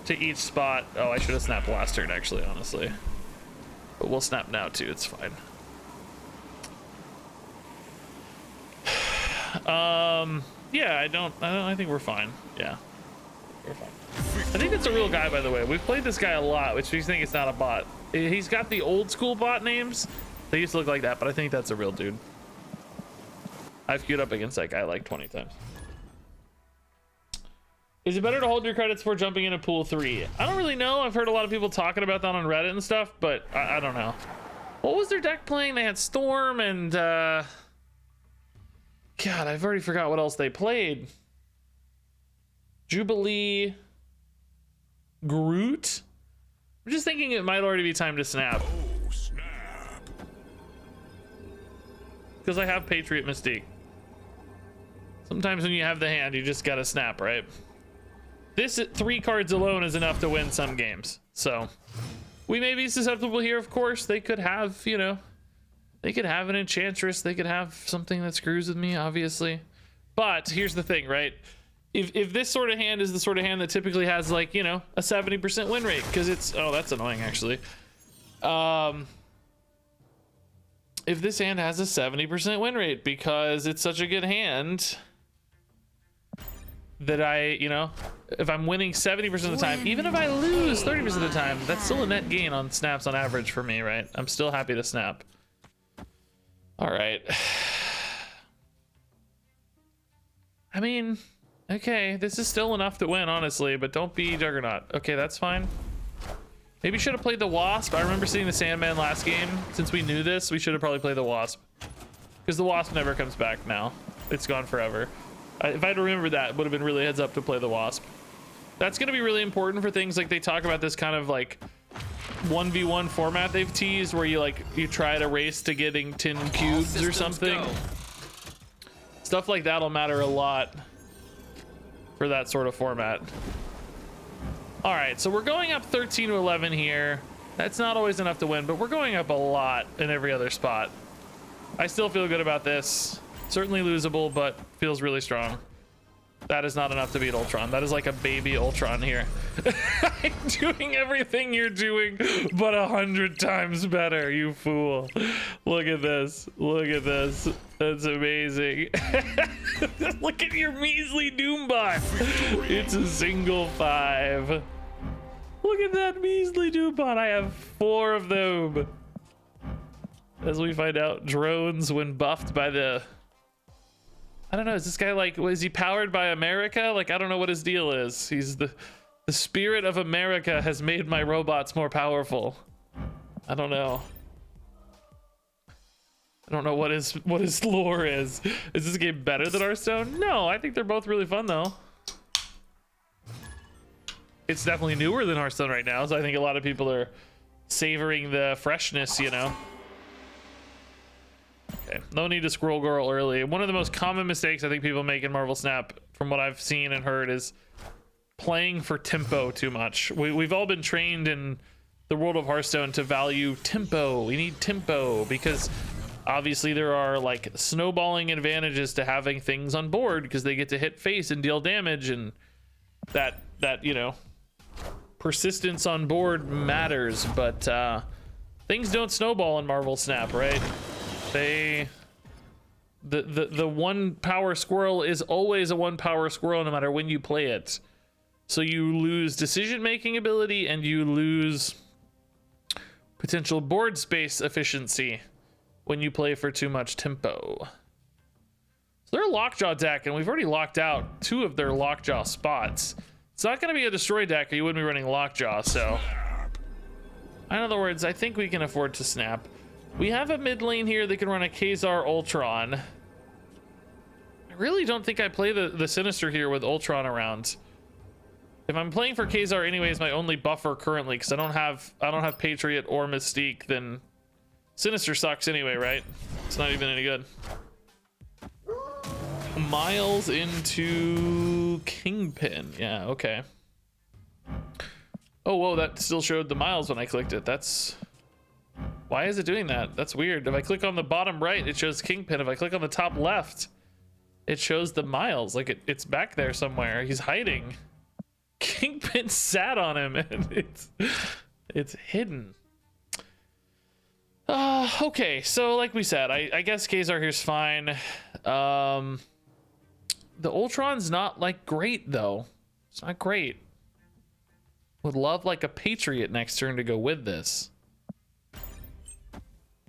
to each spot. Oh, I should have snapped last turn actually, honestly. But we'll snap now too, it's fine. Yeah, I think we're fine. Yeah, we're fine. I think it's a real guy, by the way. We've played this guy a lot, which makes me think it's not a bot. He's got the old school bot names. They used to look like that, but I think that's a real dude. I've queued up against that guy like 20 times. Is it better to hold your credits before jumping into pool 3? I don't really know. I've heard a lot of people talking about that on Reddit and stuff, but I don't know. What was their deck playing? They had Storm and God, I've already forgot what else they played. Jubilee, Groot. I'm just thinking it might already be time to snap. Oh, snap. Because I have Patriot Mystique. Sometimes when you have the hand, you just gotta snap, right? This 3 cards alone is enough to win some games. So we may be susceptible here, of course. They could have, you know, they could have an Enchantress. They could have something that screws with me, obviously. But here's the thing, right? If this sort of hand is the sort of hand that typically has, like, you know, a 70% win rate, because it's, oh, that's annoying, actually. If this hand has a 70% win rate because it's such a good hand that you know, if I'm winning 70% of the time, even if I lose 30% of the time, that's still a net gain on snaps on average for me, right? I'm still happy to snap. All right. I mean, okay, this is still enough to win, honestly, but don't be Juggernaut. Okay, that's fine. Maybe should have played the Wasp. I remember seeing the Sandman last game. Since we knew this, we should have probably played the Wasp. Because the Wasp never comes back now. It's gone forever. If I'd remembered that, it would have been really heads up to play the Wasp. That's going to be really important for things like they talk about this kind of like 1v1 format they've teased where you try to race to getting 10 cubes or something. Go. Stuff like that'll matter a lot for that sort of format. All right, so we're going up 13 to 11 here. That's not always enough to win, but we're going up a lot in every other spot. I still feel good about this. Certainly losable, but feels really strong. That is not enough to beat Ultron. That is like a baby Ultron here. I'm doing everything you're doing, but 100 times better, you fool. Look at this. Look at this. That's amazing. Look at your measly Doombot. It's a single 5. Look at that measly Doombot. I have 4 of them. As we find out, drones, when buffed by the... I don't know, is this guy like, is he powered by America? Like, I don't know what his deal is. He's the spirit of America has made my robots more powerful. I don't know. I don't know what his lore is. Is this game better than Hearthstone? No, I think they're both really fun though. It's definitely newer than Hearthstone right now, so I think a lot of people are savoring the freshness, you know. Okay, no need to scroll girl early. One of the most common mistakes I think people make in Marvel Snap, from what I've seen and heard, is playing for tempo too much. We've all been trained in the world of Hearthstone to value tempo. We need tempo because obviously there are like snowballing advantages to having things on board because they get to hit face and deal damage, and that you know, persistence on board matters. But things don't snowball in Marvel Snap, right? The one power squirrel is always a one power squirrel no matter when you play it. So you lose decision making ability and you lose potential board space efficiency when you play for too much tempo. So they're a Lockjaw deck, and we've already locked out 2 of their Lockjaw spots. It's not going to be a destroy deck or you wouldn't be running Lockjaw, so in other words, I think we can afford to snap. We have a mid lane here that can run a Khazar Ultron. I really don't think I play the Sinister here with Ultron around. If I'm playing for Khazar anyways, my only buffer currently, because I don't have Patriot or Mystique, then Sinister sucks anyway, right? It's not even any good. Miles into Kingpin. Yeah, okay. Oh, whoa, that still showed the miles when I clicked it. That's... Why is it doing that? That's weird. If I click on the bottom right, it shows Kingpin. If I click on the top left, it shows the miles. Like it's back there somewhere. He's hiding. Kingpin sat on him and it's hidden. Okay, so like we said, I guess Khazar here's fine. The Ultron's not like great though. It's not great. Would love like a Patriot next turn to go with this.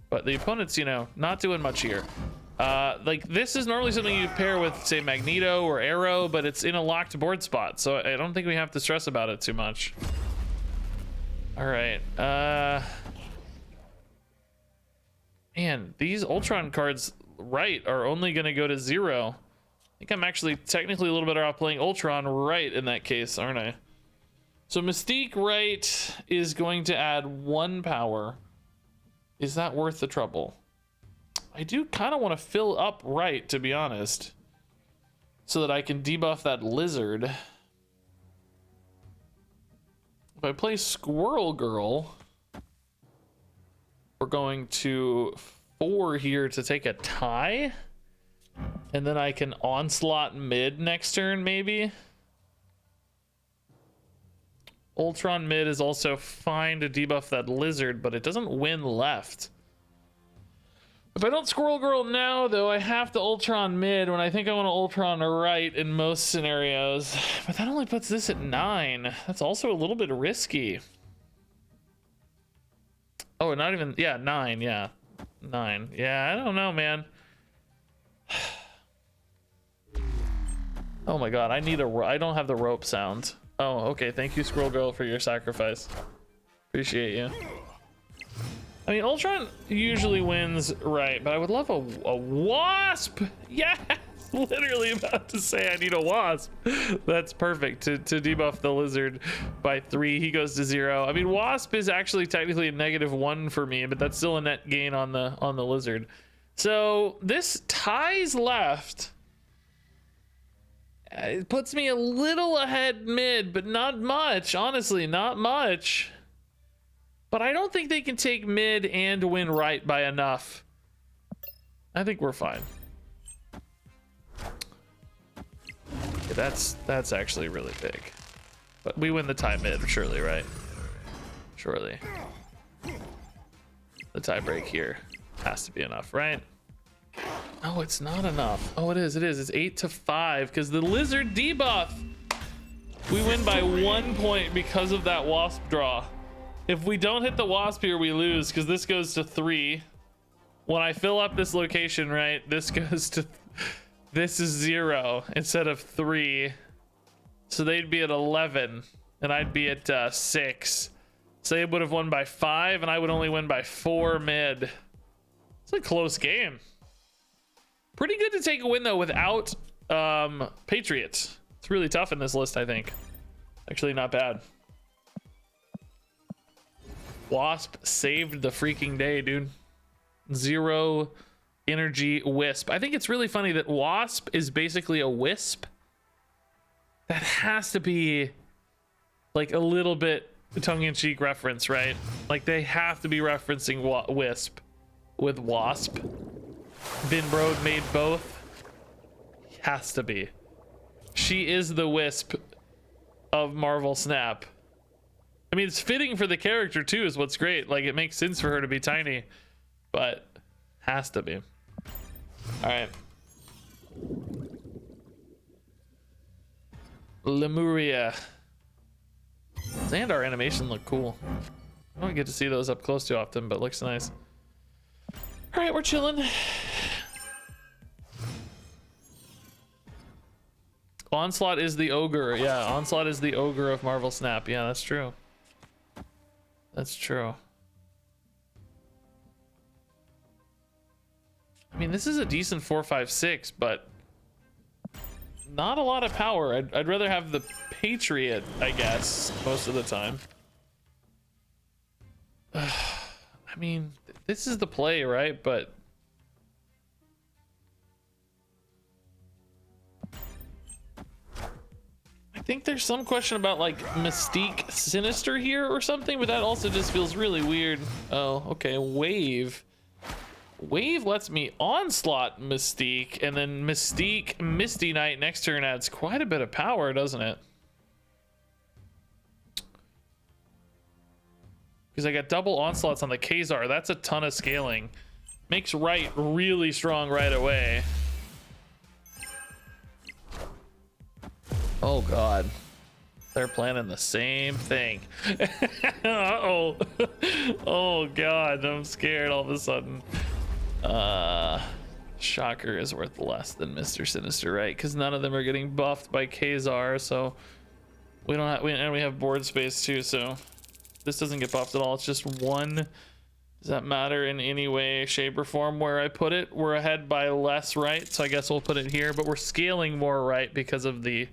But the opponent's, you know, not doing much here. Like this is normally something you pair with, say, Magneto or Arrow, but it's in a locked board spot, so I don't think we have to stress about it too much. All right. Man, these Ultron cards right are only going to go to 0. I think I'm actually technically a little better off playing Ultron right in that case, aren't I? So Mystique right is going to add 1 power. Is that worth the trouble? I do kind of want to fill up right, to be honest, so that I can debuff that lizard. If I play Squirrel Girl, we're going to 4 here to take a tie, and then I can onslaught mid next turn, maybe. Ultron mid is also fine to debuff that lizard, but it doesn't win left. If I don't Squirrel Girl now, though, I have to Ultron mid when I think I want to Ultron right in most scenarios. But that only puts this at 9. That's also a little bit risky. Oh, not even... Yeah, 9. Yeah. 9. Yeah, I don't know, man. Oh my god, I need a... I don't have the rope sound. Oh, okay. Thank you, Squirrel Girl, for your sacrifice. Appreciate you. I mean, Ultron usually wins right, but I would love a wasp. Yes! Literally about to say I need a wasp. That's perfect to debuff the lizard by 3. He goes to 0. I mean, wasp is actually technically a -1 for me, but that's still a net gain on the lizard. So this ties left. It puts me a little ahead mid, but not much. Honestly, not much. But I don't think they can take mid and win right by enough. I think we're fine. Okay, that's actually really big. But we win the tie mid, surely, right? Surely. The tie break here has to be enough, right? No, it's not enough. Oh, it is. It's 8-5 because the lizard debuff. We win by 1 point because of that wasp draw. If we don't hit the wasp here, we lose because this goes to 3. When I fill up this location, right, this goes to... This is 0 instead of 3. So they'd be at 11 and I'd be at 6. So they would have won by 5 and I would only win by 4 mid. It's a close game. Pretty good to take a win though without Patriot. It's really tough in this list, I think. Actually not bad. Wasp saved the freaking day, dude. 0 energy wisp. I think it's really funny that Wasp is basically a wisp. That has to be like a little bit tongue-in-cheek reference, right? Like they have to be referencing wisp with Wasp. Vin Brode made both. Has to be. She is the wisp of Marvel Snap. I mean, it's fitting for the character too, is what's great. Like, it makes sense for her to be tiny, but has to be. All right. Lemuria. Xandar animation look cool. I don't get to see those up close too often, but looks nice. All right, we're chilling. Onslaught is the ogre. Yeah, Onslaught is the ogre of Marvel Snap. Yeah, that's true. That's true. I mean, this is a decent 4.56, but not a lot of power. I'd rather have the Patriot, I guess, most of the time. I mean, this is the play, right? But I think there's some question about like Mystique Sinister here or something, but that also just feels really weird. Oh, okay. Wave lets me Onslaught Mystique, and then Mystique Misty Knight next turn adds quite a bit of power, doesn't it? Because I got double onslaughts on the Khazar. That's a ton of scaling. Makes right really strong right away. Oh god. They're planning the same thing. Uh-oh. Oh god, I'm scared all of a sudden. Shocker is worth less than Mr. Sinister, right? Because none of them are getting buffed by Khazar, so we don't have, and we have board space too, so this doesn't get buffed at all. It's just one. Does that matter in any way, shape, or form where I put it? We're ahead by less, right? So I guess we'll put it here, but we're scaling more right because of the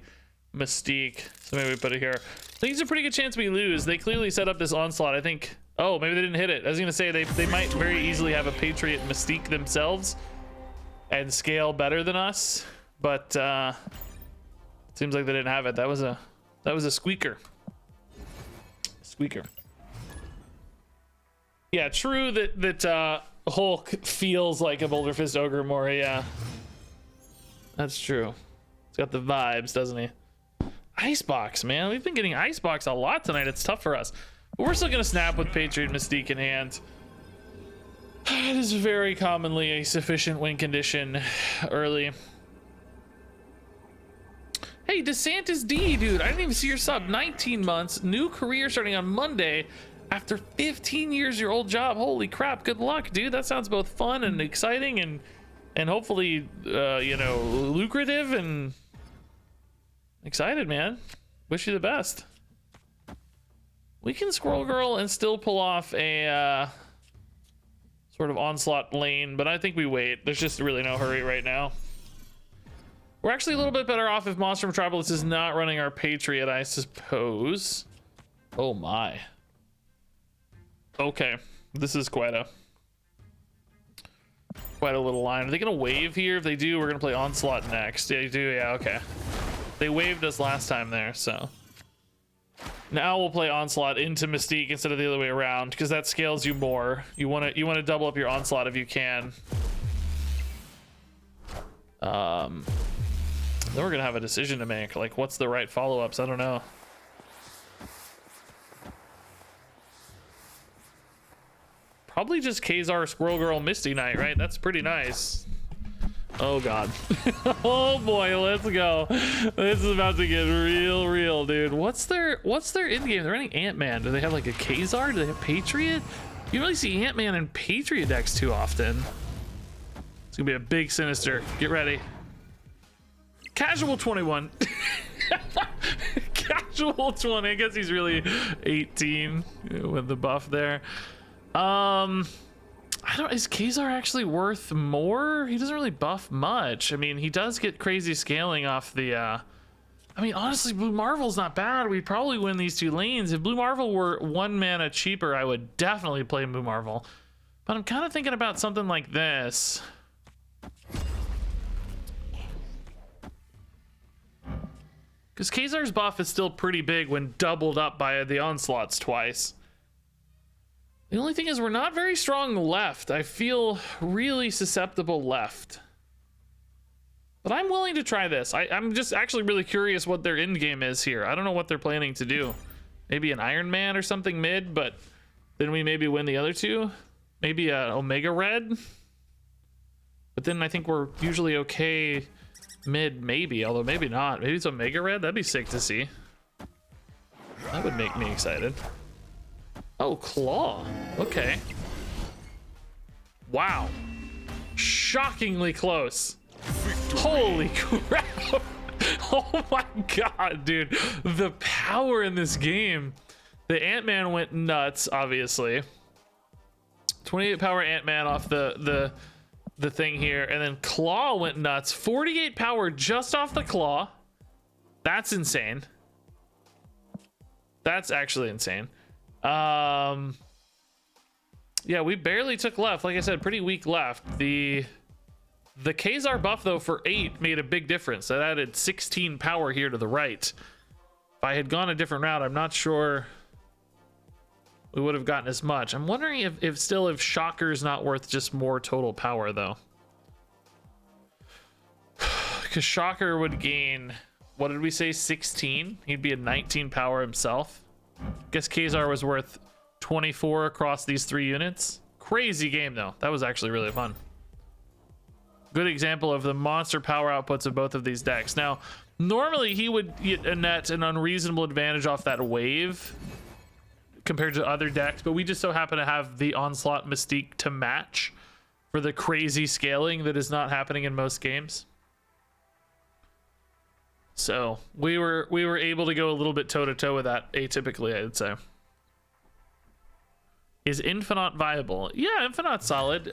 Mystique. So maybe we put it here. I think it's a pretty good chance we lose. They clearly set up this onslaught. I think, oh, maybe they didn't hit it. I was gonna say they might very easily have a Patriot Mystique themselves and scale better than us, but seems like they didn't have it. That was a squeaker. Yeah, true that Hulk feels like a Boulder Fist Ogre more. Yeah, that's true. He's got the vibes, doesn't he? Icebox, man. We've been getting Icebox a lot tonight. It's tough for us. But we're still going to snap with Patriot Mystique in hand. It is very commonly a sufficient win condition early. Hey, DeSantis D, dude. I didn't even see your sub. 19 months. New career starting on Monday. After 15 years, your old job. Holy crap. Good luck, dude. That sounds both fun and exciting and hopefully, you know, lucrative and excited, man. Wish you the best. We can Squirrel Girl and still pull off a sort of onslaught lane, but I think we wait. There's just really no hurry right now. We're actually a little bit better off if Monster Metropolis is not running our Patriot, I suppose. Oh my. Okay, this is quite a little line. Are they gonna wave here? If they do, we're gonna play Onslaught next. Yeah, you do. Yeah, okay. They waved us last time there, so now we'll play Onslaught into Mystique instead of the other way around, because that scales you more. You want to double up your Onslaught if you can. Then we're gonna have a decision to make. Like, what's the right follow-ups? I don't know. Probably just Khazar, Squirrel Girl, Misty Knight, right? That's pretty nice. Oh god. Oh boy, let's go. This is about to get real, dude. What's their in game? They're running Ant-Man. Do they have like a Khazar? Do they have Patriot? You don't really see Ant-Man and Patriot decks too often. It's gonna be a big Sinister. Get ready. Casual 21. Casual 20. I guess he's really 18 with the buff there. I don't, is Khazar actually worth more? He doesn't really buff much. I mean, he does get crazy scaling off the I mean, honestly, Blue Marvel's not bad. We'd probably win these two lanes. If Blue Marvel were 1 mana cheaper, I would definitely play Blue Marvel. But I'm kind of thinking about something like this. Because Khazar's buff is still pretty big when doubled up by the Onslaughts twice. The only thing is we're not very strong left. I feel really susceptible left. But I'm willing to try this. I'm just actually really curious what their end game is here. I don't know what they're planning to do. Maybe an Iron Man or something mid, but then we maybe win the other two. Maybe a Omega Red. But then I think we're usually okay mid, maybe, although maybe not. Maybe it's Omega Red. That'd be sick to see. That would make me excited. Oh, Claw. Okay. Wow. Shockingly close. Holy crap. Oh my god, dude. The power in this game. The Ant-Man went nuts, obviously. 28 power Ant-Man off the the thing here, and then Claw went nuts. 48 power just off the Claw. That's insane. That's actually insane. Yeah, we barely took left. Like I said, pretty weak left. The Kazar buff though for 8 made a big difference. That added 16 power here to the right. If I had gone a different route, I'm not sure we would have gotten as much. I'm wondering if Shocker's not worth just more total power though. Because Shocker would gain, what did we say, 16? He'd be a 19 power himself. Guess Kazar was worth 24 across these 3 units. Crazy game though. That was actually really fun. Good example of the monster power outputs of both of these decks. Now, normally he would net an unreasonable advantage off that wave compared to other decks, but we just so happen to have the Onslaught Mystique to match for the crazy scaling that is not happening in most games. So we were able to go a little bit toe-to-toe with that atypically, I would say. Is Infinite viable? Yeah, Infinite's solid.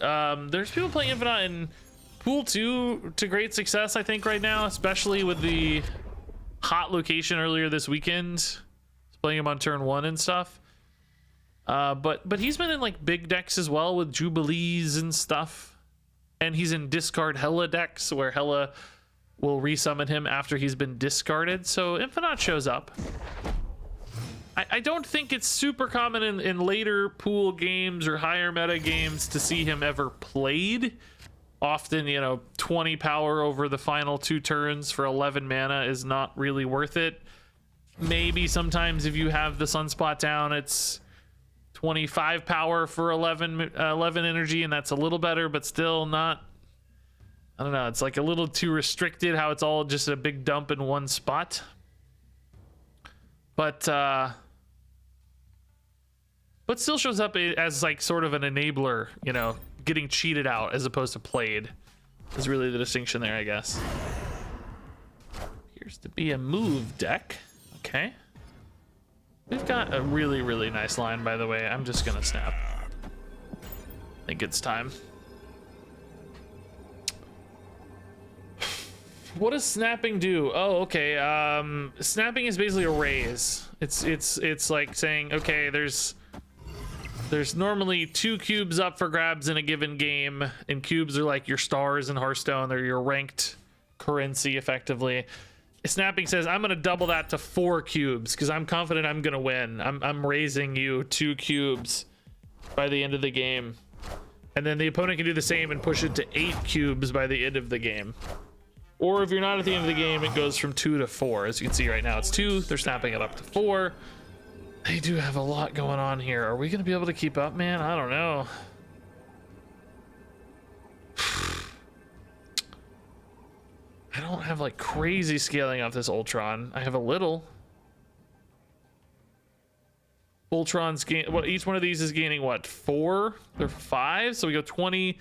There's people playing Infinite in Pool 2 to great success, I think, right now, especially with the hot location earlier this weekend. Playing him on turn 1 and stuff. But he's been in like big decks as well with Jubilees and stuff. And he's in discard Hela decks where Hela will resummon him after he's been discarded. So Infinite shows up. I don't think it's super common in later pool games or higher meta games to see him ever played. Often, you know, 20 power over the final 2 turns for 11 mana is not really worth it. Maybe sometimes if you have the Sunspot down, it's 25 power for 11 energy, and that's a little better, but still not. I don't know. It's like a little too restricted how it's all just a big dump in one spot. But still shows up as like sort of an enabler, you know, getting cheated out as opposed to played is really the distinction there, I guess. Appears to be a move deck. Okay. We've got a really, really nice line, by the way. I'm just gonna snap. I think it's time. What does snapping do? Oh, okay. Snapping is basically a raise. It's like saying, okay, there's normally 2 cubes up for grabs in a given game, and cubes are like your stars in Hearthstone. They're your ranked currency, effectively. Snapping says, I'm gonna double that to 4 cubes because I'm confident I'm gonna win. I'm raising you 2 cubes by the end of the game, and then the opponent can do the same and push it to 8 cubes by the end of the game. Or if you're not at the end of the game, it goes from 2 to 4. As you can see right now, it's 2. They're snapping it up to 4. They do have a lot going on here. Are we gonna be able to keep up, man? I don't know. I don't have like crazy scaling off this Ultron. I have a little. Ultron's gain. What, each one of these is gaining what? 4? They're 5. So we go 20,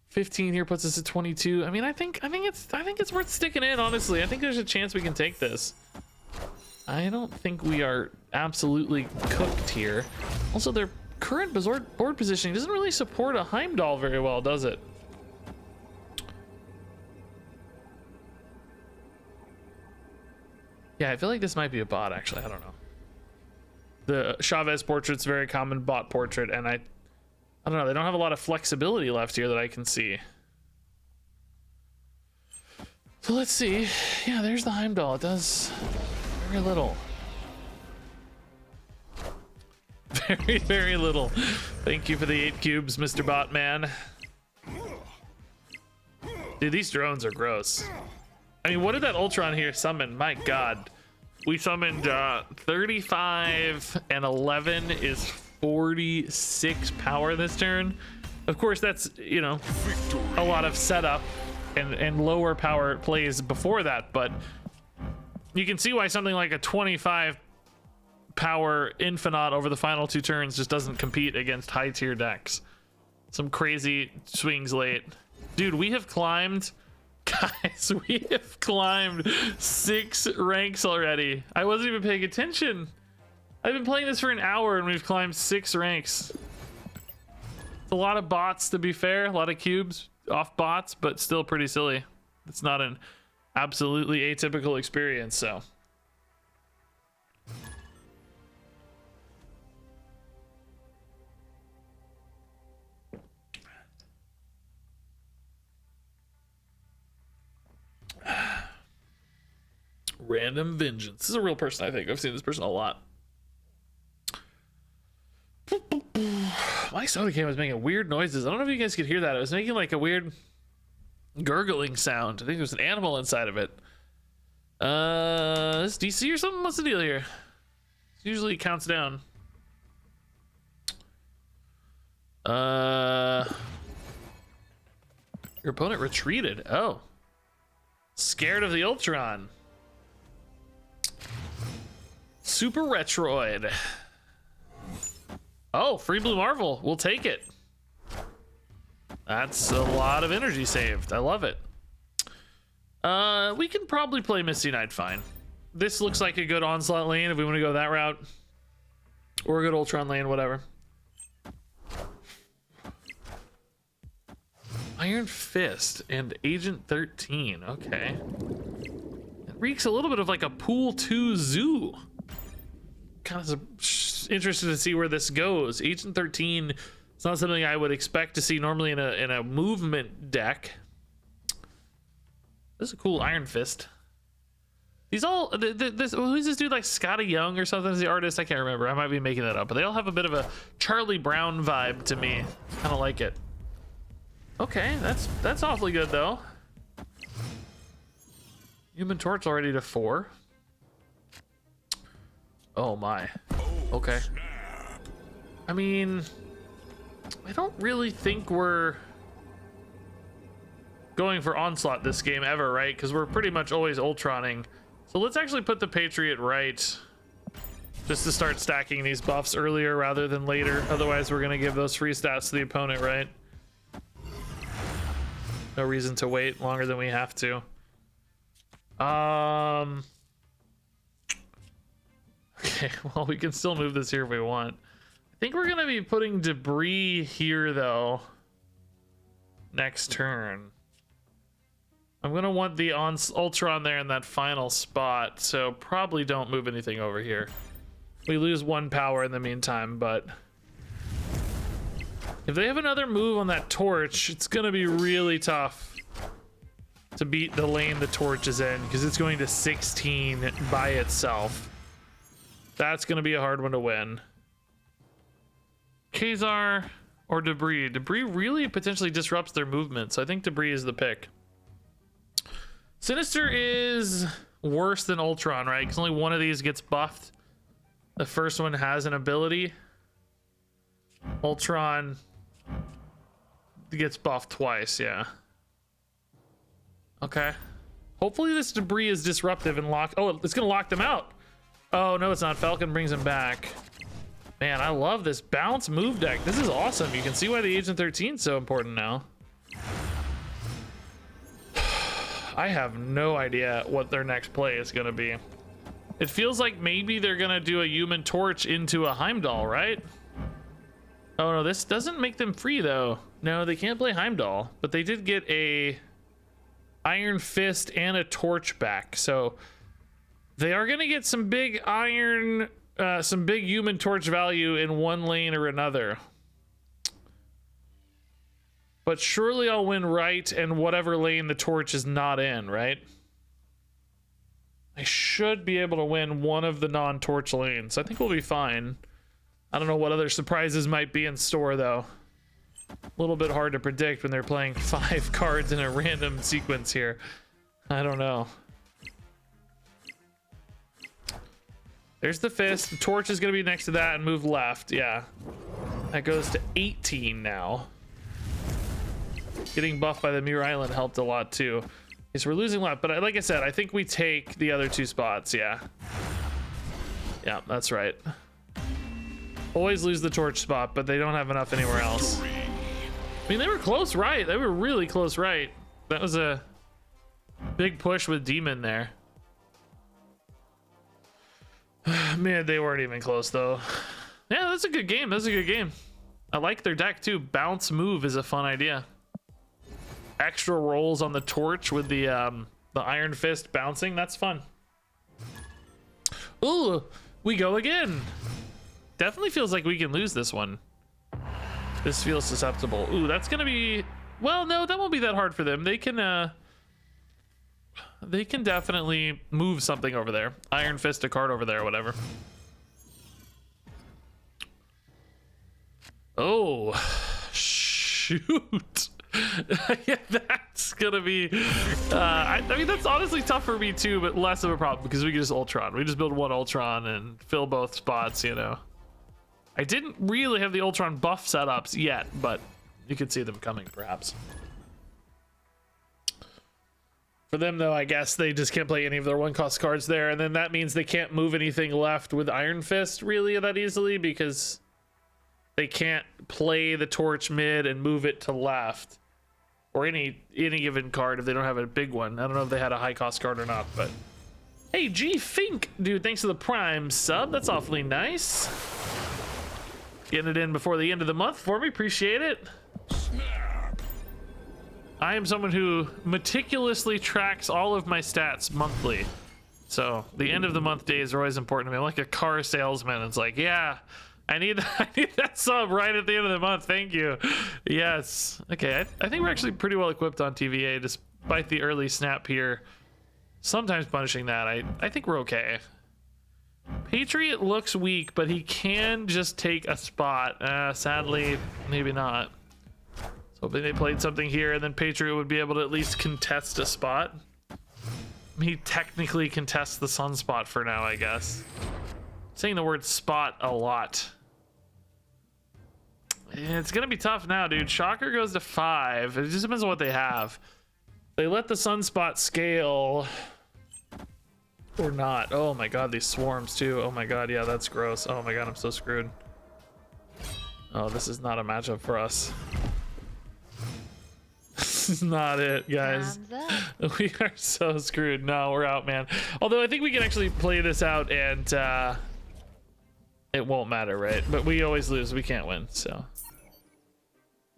15 here puts us at 22. I mean, I think it's worth sticking in. Honestly, I think there's a chance we can take this. I don't think we are absolutely cooked here. Also, their current board positioning doesn't really support a Heimdall very well, does it? Yeah, I feel like this might be a bot, actually. I don't know. The Chavez portrait's very common bot portrait, and I don't know. They don't have a lot of flexibility left here that I can see. So let's see. Yeah, there's the Heimdall. It does very little. Very, very little. Thank you for the 8 cubes, Mr. Botman. Dude, these drones are gross. I mean, what did that Ultron here summon? My God. We summoned 35 and 11 is 46 power this turn. Of course, that's, you know, a lot of setup and lower power plays before that, but you can see why something like a 25 power Infinite over the final 2 turns just doesn't compete against high tier decks. Some crazy swings late. Dude, we have climbed... Guys, we have climbed 6 ranks already. I wasn't even paying attention. I've been playing this for an hour and we've climbed 6 ranks. It's a lot of bots, to be fair, a lot of cubes. off bots, but still pretty silly. It's not an absolutely atypical experience, so. Random Vengeance. This is a real person, I think. I've seen this person a lot. My soda can was making weird noises. I don't know if you guys could hear that. It was making like a weird gurgling sound. I think there's an animal inside of it. Is DC or something? What's the deal here? It usually counts down. Your opponent retreated. Oh. Scared of the Ultron. Super Retroid. Oh, free Blue Marvel. We'll take it. That's a lot of energy saved. I love it. We can probably play Misty Knight fine. This looks like a good onslaught lane if we want to go that route. Or a good Ultron lane, whatever. Iron Fist and Agent 13. Okay. It reeks a little bit of like a Pool 2 Zoo. Kind of interested to see where this goes. Agent 13 is not something I would expect to see normally in a movement deck. This is a cool Iron Fist. These all who's this dude, like Scotty Young or something is the artist? I can't remember. I might be making that up, but they all have a bit of a Charlie Brown vibe to me. Kind of like it. Okay, that's awfully good though. Human Torch already to 4. Oh my. Okay. I mean, I don't really think we're going for Onslaught this game ever, right? Because we're pretty much always Ultroning. So let's actually put the Patriot right, just to start stacking these buffs earlier rather than later. Otherwise, we're gonna give those free stats to the opponent, right? No reason to wait longer than we have to. Okay, well, we can still move this here if we want. I think we're gonna be putting debris here though next turn. I'm gonna want the Ultron there in that final spot, so probably don't move anything over here. We lose 1 power in the meantime, but if they have another move on that torch, it's gonna be really tough to beat the lane the torch is in, because it's going to 16 by itself. That's gonna be a hard one to win. Kazar or Debris. Debris really potentially disrupts their movement, so I think Debris is the pick. Sinister is worse than Ultron, right? Because only one of these gets buffed. The first one has an ability. Ultron gets buffed twice, yeah. Okay. Hopefully this Debris is disruptive and lock. Oh, it's gonna lock them out. Oh, no, it's not. Falcon brings him back. Man, I love this bounce move deck. This is awesome. You can see why the Agent 13 is so important now. I have no idea what their next play is gonna be. It feels like maybe they're gonna do a Human Torch into a Heimdall, right? Oh no, this doesn't make them free though. No, they can't play Heimdall, but they did get a Iron Fist and a Torch back, so they are gonna get some big iron, some big Human Torch value in one lane or another. But surely I'll win right and whatever lane the torch is not in, right? I should be able to win one of the non-torch lanes. I think we'll be fine. I don't know what other surprises might be in store though. A little bit hard to predict when they're playing 5 cards in a random sequence here. I don't know. There's the fist. The torch is gonna be next to that and move left. Yeah. That goes to 18 now. Getting buffed by the Muir Island helped a lot too. Okay, so we're losing a lot, but like I said, I think we take the other 2 spots. Yeah. Yeah, that's right. Always lose the torch spot, but they don't have enough anywhere else. I mean, they were close right. They were really close right. That was a big push with Demon there. Man, they weren't even close though. Yeah, that's a good game. That's a good game. I like their deck too. Bounce move is a fun idea. extra rolls on the torch with the Iron Fist bouncing. That's fun. Ooh, we go again. Definitely feels like we can lose this one. This feels susceptible. Ooh, that's gonna be, well, no, that won't be that hard for them. They can definitely move something over there. Iron Fist a card over there or whatever. Oh, shoot. Yeah, that's gonna be I mean, that's honestly tough for me too, but less of a problem because we can just Ultron. We just build one Ultron and fill both spots, you know. I didn't really have the Ultron buff setups yet, but you could see them coming perhaps. For them though, I guess they just can't play any of their 1-cost cards there, and then that means they can't move anything left with Iron Fist really that easily because they can't play the torch mid and move it to left. Or any given card if they don't have a big one. I don't know if they had a high cost card or not, but hey, G Fink, dude, thanks for the Prime sub. That's awfully nice. Getting it in before the end of the month for me. Appreciate it. Snap. I am someone who meticulously tracks all of my stats monthly. So the end of the month days are always important to me. I'm like a car salesman. It's like, yeah, I need that sub right at the end of the month. Thank you. Yes. Okay, I think we're actually pretty well equipped on TVA despite the early snap here. Sometimes punishing that. I think we're okay. Patriot looks weak, but he can just take a spot. Sadly, maybe not. So hoping they played something here and then Patriot would be able to at least contest a spot. He technically contests the sunspot for now, I guess. Saying the word spot a lot. It's gonna be tough now, dude. Shocker goes to 5. It just depends on what they have. They let the sunspot scale or not. Oh my god, these swarms too. Oh my god, yeah, that's gross. Oh my god, I'm so screwed. Oh, this is not a matchup for us. This is not it, guys. We are so screwed. No, we're out, man. Although I think we can actually play this out and it won't matter, right? But we always lose. We can't win, so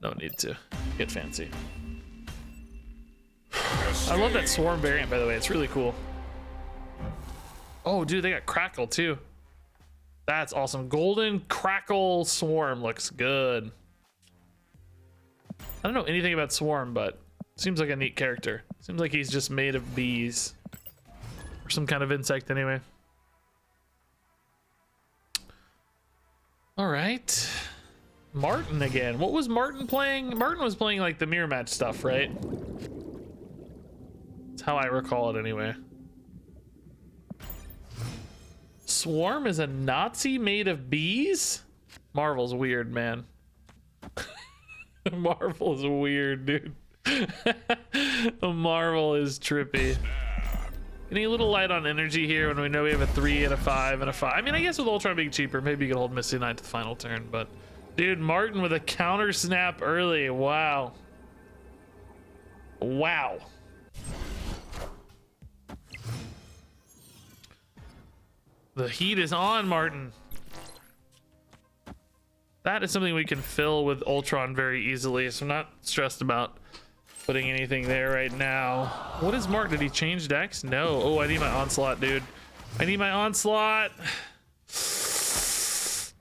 no need to get fancy. I love that swarm variant, by the way. It's really cool. Oh, dude, they got Crackle too. That's awesome. Golden Crackle Swarm looks good. I don't know anything about Swarm, but seems like a neat character. Seems like he's just made of bees or some kind of insect anyway. All right. Martin again. What was Martin playing? Martin was playing like the mirror match stuff, right? That's how I recall it anyway. Swarm is a Nazi made of bees? Marvel's weird, man. Marvel is weird, dude. Marvel is trippy. Any little light on energy here when we know we have a 3 and a 5 and a 5. I mean, I guess with Ultron being cheaper, maybe you could hold Misty Knight to the final turn, but dude, Martin with a counter snap early. Wow. Wow. The heat is on, Martin. That is something we can fill with Ultron very easily, so I'm not stressed about putting anything there right now. What is Mark? Did he change decks? No. Oh, I need my Onslaught, dude. I need my Onslaught.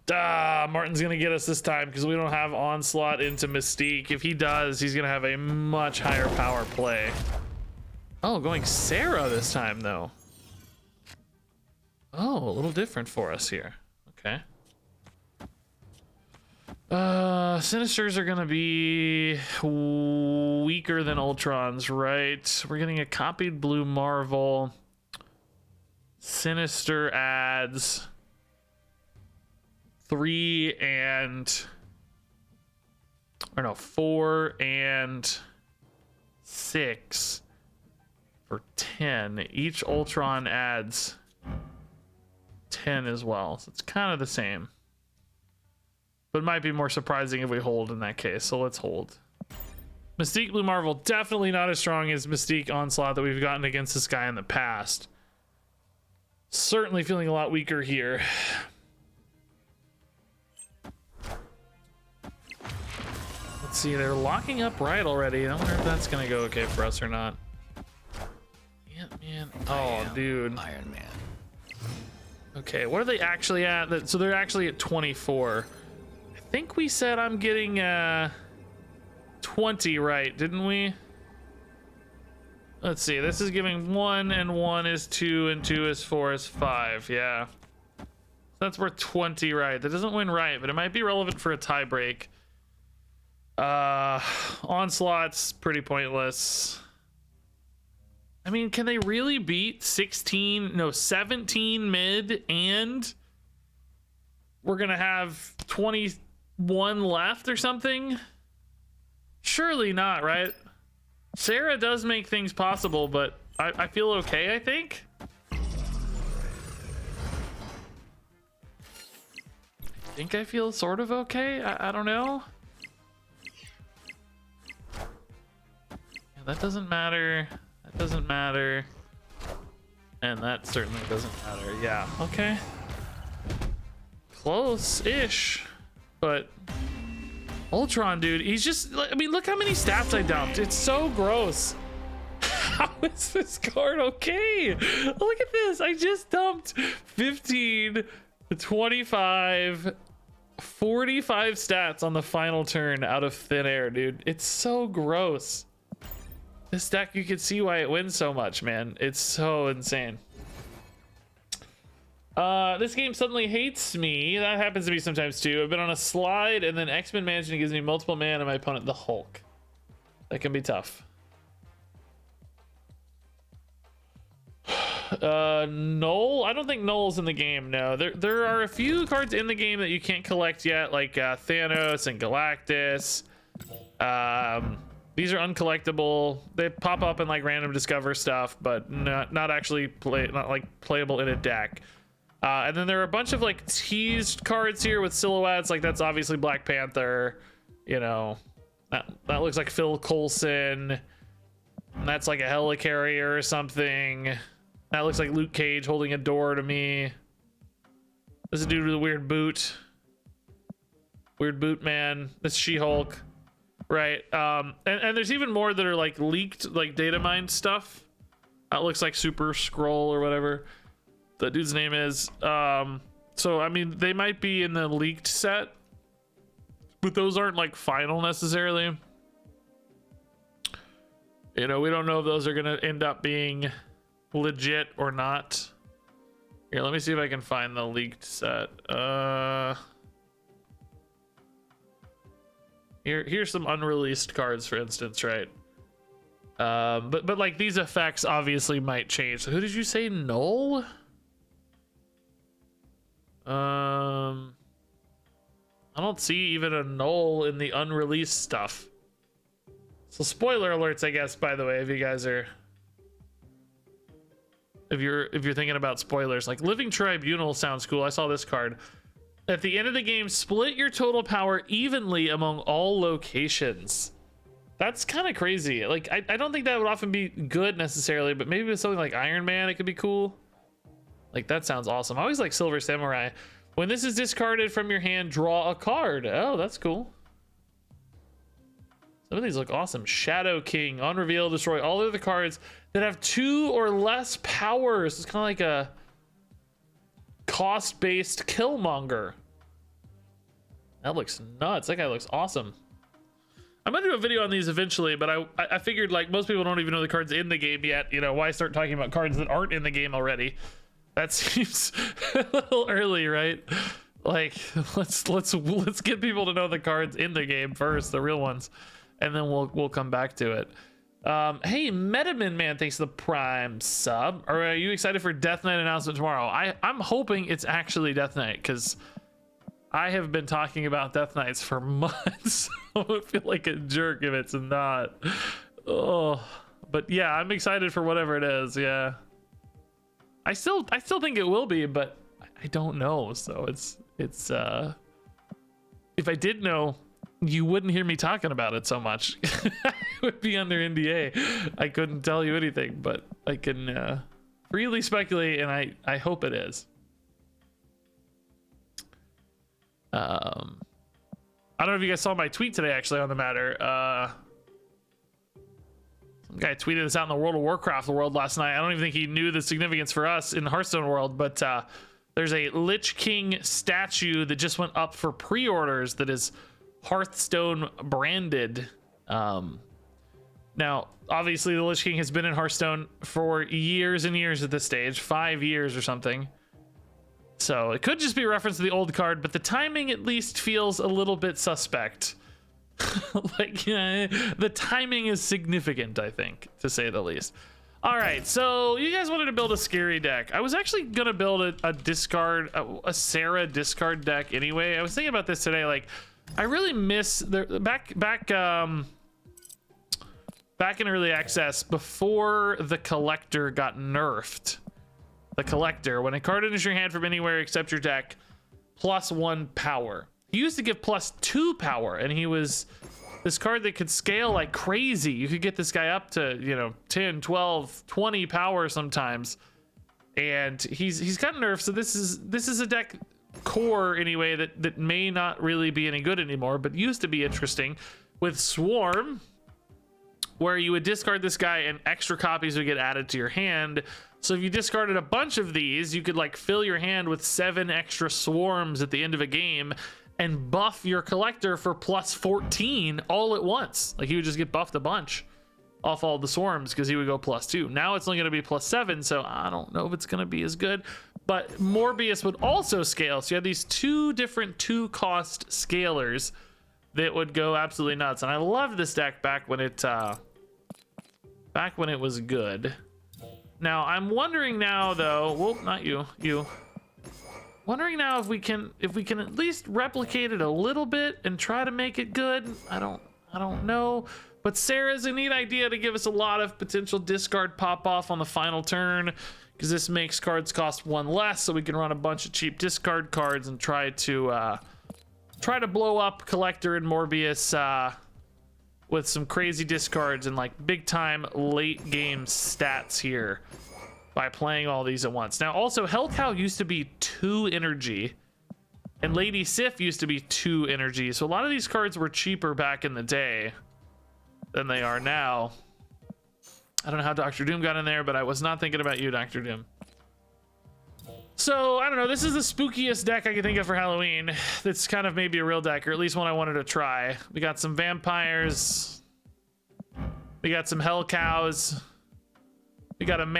Martin's gonna get us this time because we don't have Onslaught into Mystique. If he does, he's gonna have a much higher power play. Oh, going Sarah this time though. Oh, a little different for us here. Okay. Sinisters are gonna be weaker than Ultrons, right? We're getting a copied blue Marvel. Sinister adds 4 and 6 for 10. Each Ultron adds 10 as well, so it's kind of the same, but might be more surprising if we hold in that case, so let's hold. Mystique Blue Marvel, definitely not as strong as Mystique Onslaught that we've gotten against this guy in the past. Certainly feeling a lot weaker here. Let's Let's see, they're locking up right already. I wonder if that's gonna go okay for us or not. Yeah, man. Oh, dude. Iron Man. Okay, what are they actually at? So they're actually at 24. I think we said I'm getting 20 right, didn't we? Let's see, this is giving 1 and 1 is 2 and 2 is 4 is 5. Yeah. That's worth 20 right. That doesn't win right, but it might be relevant for a tie break. Onslaught's pretty pointless. I mean, can they really beat 17 mid and we're gonna have 21 left or something? Surely not, right? Sarah does make things possible, but I feel okay, I think. I feel sort of okay. I don't know. Yeah, that doesn't matter. That doesn't matter. And that certainly doesn't matter. Yeah, okay. Close-ish. But Ultron, dude, he's just, I mean, look how many stats I dumped. It's so gross. How is this card okay? Look at this. I just dumped 15, 25, 45 stats on the final turn out of thin air, dude. It's so gross. This deck, you can see why it wins so much, man. It's so insane. This game suddenly hates me. That happens to me sometimes too. I've been on a slide and then X-Men Mansion gives me multiple mana and my opponent the Hulk. That can be tough. Null? I don't think Null's in the game. No, there are a few cards in the game that you can't collect yet, like Thanos and Galactus. These are uncollectible. They pop up in like random discover stuff, but not actually playable in a deck. And then there are a bunch of like teased cards here with silhouettes. Like that's obviously Black Panther. You know, that looks like Phil Coulson. That's like a helicarrier or something. That looks like Luke Cage holding a door to me. This is a dude with a weird boot. Weird boot man. This She-Hulk. Right. And there's even more that are like leaked, like data mined stuff. That looks like Super Scroll or whatever the dude's name is. So I mean, they might be in the leaked set, but those aren't like final necessarily. You know, we don't know if those are gonna end up being legit or not. Here, let me see if I can find the leaked set. Here's some unreleased cards, for instance, right? But like these effects obviously might change. So who did you say? Null? I don't see even a Null in the unreleased stuff. So spoiler alerts, I guess, by the way, if you guys are, if you're thinking about spoilers, like Living Tribunal sounds cool. I saw this card. At the end of the game, split your total power evenly among all locations. That's kind of crazy. Like, I don't think that would often be good necessarily, but maybe with something like Iron Man, it could be cool. Like, that sounds awesome. I always like Silver Samurai. When this is discarded from your hand, draw a card. Oh, that's cool. Some of these look awesome. Shadow King, on reveal, destroy all other cards that have 2 or less powers. It's kind of like a cost-based Killmonger. That looks nuts. That guy looks awesome. I'm gonna do a video on these eventually, but I figured like most people don't even know the cards in the game yet. You know, why start talking about cards that aren't in the game already? That seems a little early, right? Like, let's get people to know the cards in the game first, the real ones, and then we'll come back to it. Hey, Metaman Man, thanks for the Prime sub. Are you excited for Death Knight announcement tomorrow? I'm hoping it's actually Death Knight, because I have been talking about Death Knights for months. I would feel like a jerk if it's not. Oh, but yeah, I'm excited for whatever it is. Yeah, I still think it will be, but I don't know. So it's if I did know, you wouldn't hear me talking about it so much. I would be under NDA. I couldn't tell you anything, but I can freely speculate, and I hope it is. I don't know if you guys saw my tweet today actually on the matter. Some guy tweeted this out in the World of Warcraft world last night. I don't even think he knew the significance for us in the Hearthstone world, but there's a Lich King statue that just went up for pre-orders that is Hearthstone branded. Now, obviously, the Lich King has been in Hearthstone for years and years at this stage, 5 years or something. So it could just be a reference to the old card, but the timing at least feels a little bit suspect. Like, the timing is significant, I think, to say the least. All right, so you guys wanted to build a scary deck. I was actually gonna build a discard, a Sarah discard deck anyway. I was thinking about this today. Like, I really miss back in early access before the collector got nerfed. The collector, when a card enters your hand from anywhere except your deck, +1 power. He used to give +2 power, and he was this card that could scale like crazy. You could get this guy up to, you know, 10, 12, 20 power sometimes. And he's got nerfed, so this is a deck core anyway that may not really be any good anymore, but used to be interesting with Swarm, where you would discard this guy and extra copies would get added to your hand. So if you discarded a bunch of these, you could like fill your hand with 7 extra swarms at the end of a game and buff your collector for +14 all at once. Like, he would just get buffed a bunch off all the swarms because he would go +2. Now it's only going to be +7, so I don't know if it's going to be as good. But Morbius would also scale, so you have these 2 different 2-cost scalers that would go absolutely nuts. And I loved this deck back when it was good. Now I'm wondering now though, well, not you. Wondering now if we can at least replicate it a little bit and try to make it good. I don't know. But Sarah's a neat idea to give us a lot of potential discard pop off on the final turn, because this makes cards cost 1 less, so we can run a bunch of cheap discard cards and try to blow up Collector and Morbius with some crazy discards and like big time late game stats here by playing all these at once. Now also, Hellcow used to be 2 energy and Lady Sif used to be 2 energy, so a lot of these cards were cheaper back in the day than they are now. I don't know how Dr. Doom got in there, but I was not thinking about you, Dr. Doom. So, I don't know, this is the spookiest deck I can think of for Halloween. That's kind of maybe a real deck, or at least one I wanted to try. We got some vampires. We got some hell cows. We got an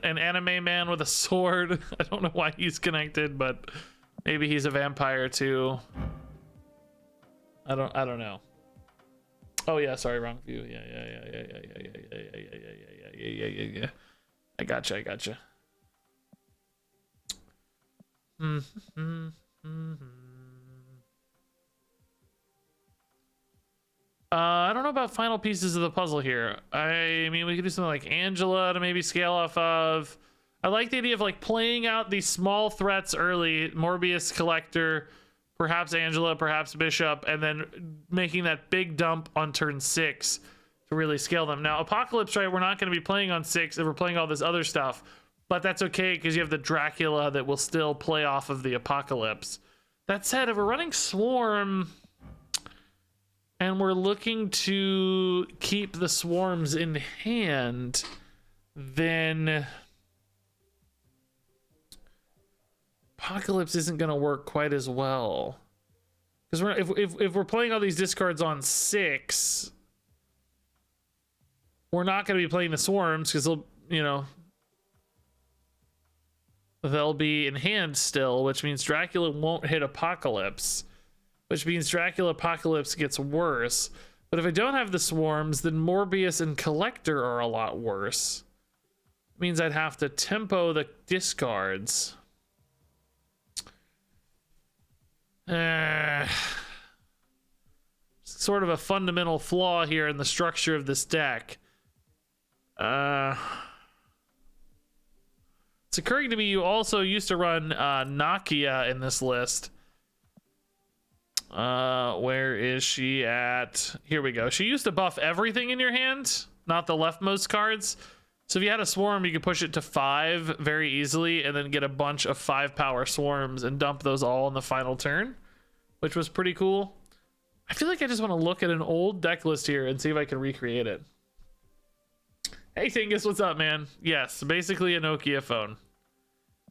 anime man with a sword. I don't know why he's connected, but maybe he's a vampire too. I don't know. Oh yeah, sorry, wrong view. Yeah. I gotcha. I don't know about final pieces of the puzzle here. I mean, we could do something like Angela to maybe scale off of. I like the idea of like playing out these small threats early, Morbius, Collector, perhaps Angela, perhaps Bishop, and then making that big dump on turn 6 to really scale them. Now, Apocalypse, right, we're not going to be playing on 6 if we're playing all this other stuff, but that's okay because you have the Dracula that will still play off of the Apocalypse. That said, if we're running Swarm and we're looking to keep the swarms in hand, then Apocalypse isn't going to work quite as well. Because if we're playing all these discards on 6, we're not going to be playing the swarms because they'll, you know, they'll be in hand still, which means Dracula won't hit Apocalypse, which means Dracula Apocalypse gets worse. But if I don't have the swarms, then Morbius and Collector are a lot worse. It means I'd have to tempo the discards. Sort of a fundamental flaw here in the structure of this deck. It's occurring to me you also used to run Nakia in this list. Where is she at? Here we go. She used to buff everything in your hand, not the leftmost cards. So if you had a swarm, you could push it to 5 very easily and then get a bunch of 5 power swarms and dump those all in the final turn, which was pretty cool. I feel like I just want to look at an old deck list here and see if I can recreate it. Hey Tingus, what's up, man? Yes, basically a Nokia phone.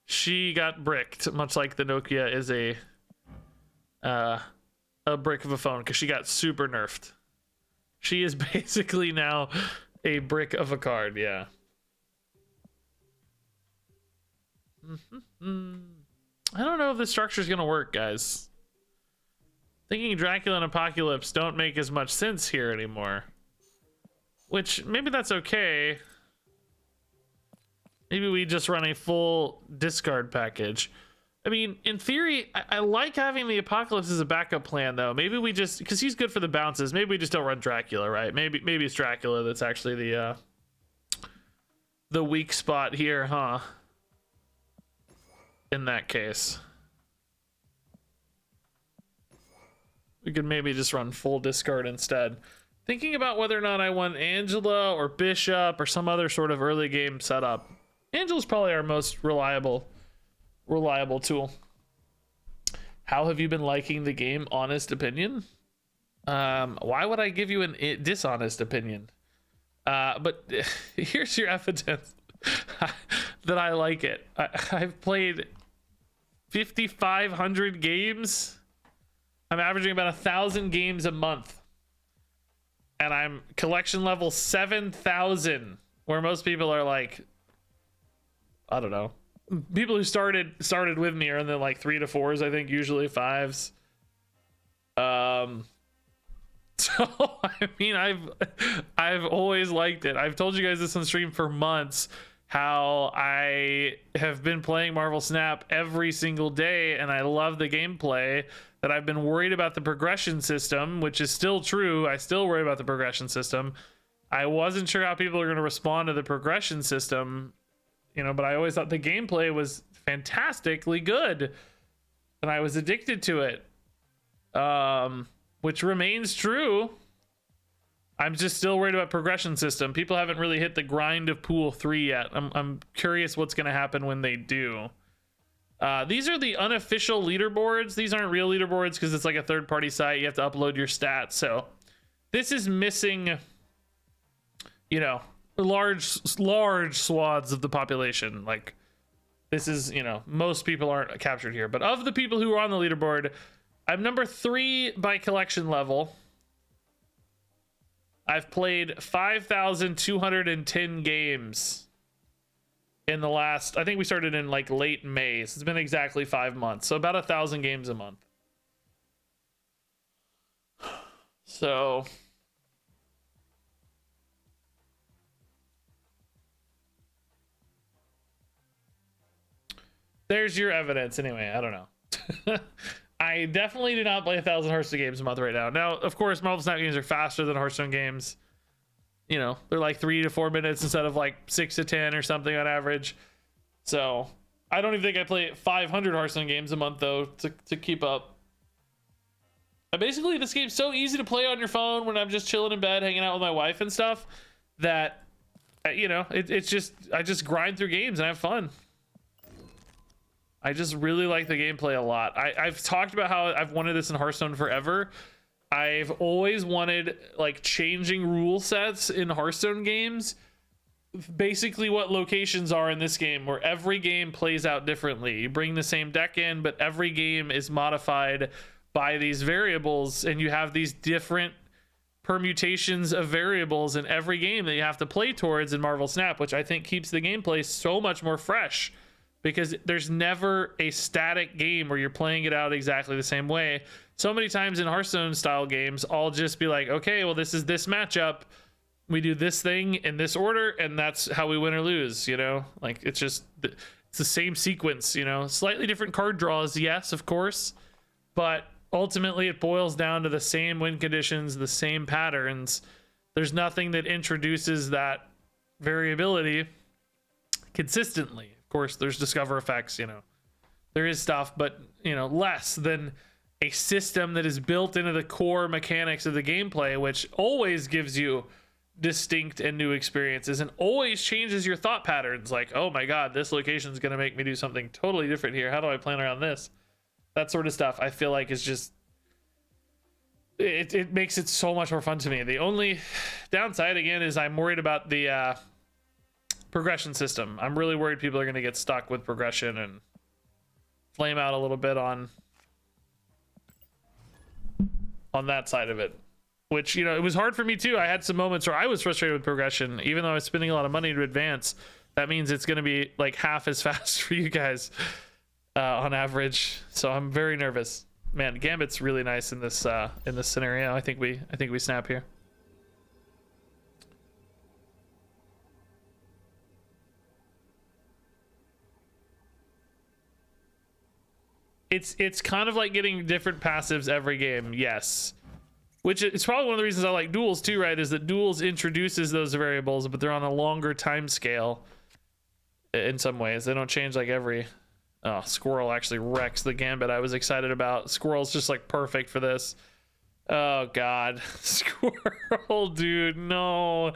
She got bricked, much like the Nokia is a brick of a phone, because she got super nerfed. She is basically now a brick of a card, yeah. I don't know if the structure is gonna work, guys. Thinking Dracula and Apocalypse don't make as much sense here anymore. Which, maybe that's okay. Maybe we just run a full discard package. I mean, in theory, I like having the Apocalypse as a backup plan, though. Maybe we just, because he's good for the bounces, maybe we just don't run Dracula, right? Maybe it's Dracula that's actually the weak spot here, huh? In that case. We could maybe just run full discard instead. Thinking about whether or not I want Angela or Bishop or some other sort of early game setup. Angela's probably our most reliable tool. How have you been liking the game? Honest opinion. Why would I give you a dishonest opinion? But here's your evidence that I like it. I've played 5,500 games. I'm averaging about 1,000 games a month. And I'm collection level 7,000, where most people are like, I don't know. People who started with me are in the like 3 to 4s, I think, usually 5s. So I mean, I've always liked it. I've told you guys this on stream for months, how I have been playing Marvel Snap every single day, and I love the gameplay. That I've been worried about the progression system, which is still true. I still worry about the progression system. I wasn't sure how people are going to respond to the progression system, you know, but I always thought the gameplay was fantastically good, and I was addicted to it, which remains true. I'm just still worried about progression system. People haven't really hit the grind of pool 3 yet. I'm curious what's going to happen when they do. These are the unofficial leaderboards. These aren't real leaderboards because it's like a third-party site. You have to upload your stats. So this is missing, you know, large swaths of the population. Like, this is, you know, most people aren't captured here. But of the people who are on the leaderboard, I'm number 3 by collection level. I've played 5,210 games. In the last, I think we started in like late May, so it's been exactly 5 months, so about 1,000 games a month. So there's your evidence. Anyway, I don't know. I definitely do not play 1,000 Hearthstone games a month right now. Now, of course, Marvel Snap games are faster than Hearthstone games. You know, they're like 3 to 4 minutes instead of like 6 to 10 or something on average. So I don't even think I play 500 Hearthstone games a month though to keep up. Basically, this game's so easy to play on your phone when I'm just chilling in bed, hanging out with my wife and stuff, that, you know, it's just, I just grind through games and have fun. I just really like the gameplay a lot. I've talked about how I've wanted this in Hearthstone forever. I've always wanted like changing rule sets in Hearthstone games. Basically what locations are in this game, where every game plays out differently. You bring the same deck in, but every game is modified by these variables, and you have these different permutations of variables in every game that you have to play towards in Marvel Snap, which I think keeps the gameplay so much more fresh, because there's never a static game where you're playing it out exactly the same way. So many times in Hearthstone style games, I'll just be like, okay, well, this is this matchup. We do this thing in this order, and that's how we win or lose, you know? Like, it's just, it's the same sequence, you know? Slightly different card draws, yes, of course. But ultimately, it boils down to the same win conditions, the same patterns. There's nothing that introduces that variability consistently. Of course, there's discover effects, you know? There is stuff, but, you know, less than a system that is built into the core mechanics of the gameplay, which always gives you distinct and new experiences and always changes your thought patterns. Like, oh my god, this location is going to make me do something totally different here. How do I plan around this? That sort of stuff I feel like is just it makes it so much more fun to me. The only downside again is I'm worried about the progression system. I'm really worried people are going to get stuck with progression and flame out a little bit on that side of it, which, you know, it was hard for me too. I had some moments where I was frustrated with progression, even though I was spending a lot of money to advance. That means it's going to be like half as fast for you guys on average. So I'm very nervous. Man, Gambit's really nice in this scenario. I think we snap here. It's kind of like getting different passives every game, yes. Which is probably one of the reasons I like duels too, right? Is that duels introduces those variables, but they're on a longer time scale in some ways. They don't change like every... Oh, Squirrel actually wrecks the Gambit I was excited about. Squirrel's just like perfect for this. Oh God, Squirrel, dude, no.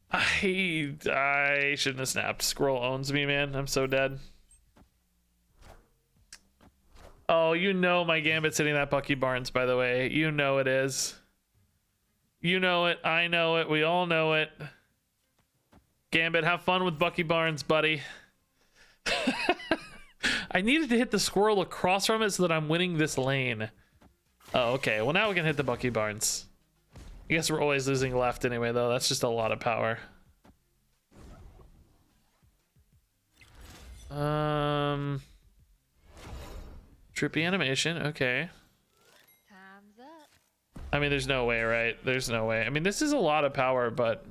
I shouldn't have snapped. Squirrel owns me, man. I'm so dead. Oh, you know my Gambit's hitting that Bucky Barnes, by the way. You know it is. You know it. I know it. We all know it. Gambit, have fun with Bucky Barnes, buddy. I needed to hit the squirrel across from it so that I'm winning this lane. Oh, okay. Well, now we can hit the Bucky Barnes. I guess we're always losing left anyway, though. That's just a lot of power. Trippy animation. Okay. Time's up. I mean, there's no way, right? There's no way. I mean, this is a lot of power, but...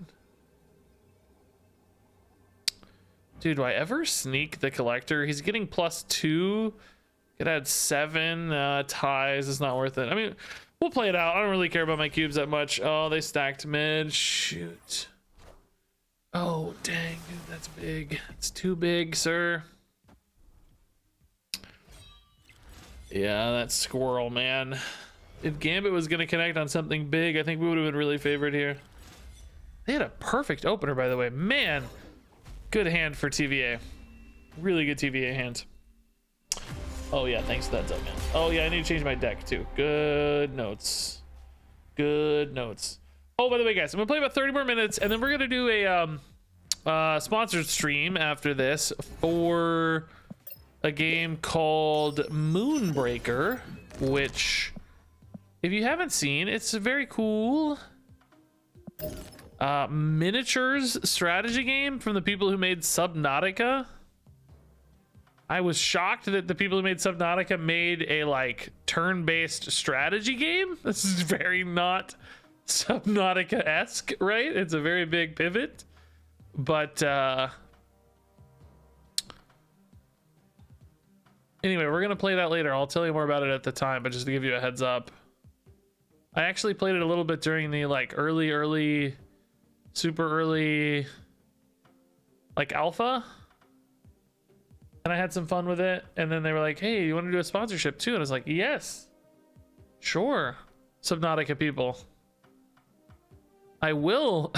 Dude, do I ever sneak the collector? He's getting +2. Could add 7 ties. It's not worth it. I mean, we'll play it out. I don't really care about my cubes that much. Oh, they stacked mid. Shoot. Oh, dang, dude, that's big. It's too big, sir. Yeah, that squirrel, man. If Gambit was going to connect on something big, I think we would have been really favored here. They had a perfect opener, by the way. Man. Good hand for TVA. Really good TVA hand. Oh yeah, thanks for that up, man. Oh yeah, I need to change my deck too. Good notes. Good notes. Oh, by the way, guys, I'm gonna play about 30 more minutes, and then we're gonna do a sponsored stream after this for a game called Moonbreaker, which, if you haven't seen, it's very cool. Miniatures strategy game from the people who made Subnautica. I was shocked that the people who made Subnautica made a like turn-based strategy game. This is very not Subnautica-esque, right? It's a very big pivot, but anyway, we're gonna play that later. I'll tell you more about it at the time, but just to give you a heads up, I actually played it a little bit during the like early super early like alpha, and I had some fun with it, and then they were like, hey, you want to do a sponsorship too? And I was like, yes, sure, Subnautica people, I will.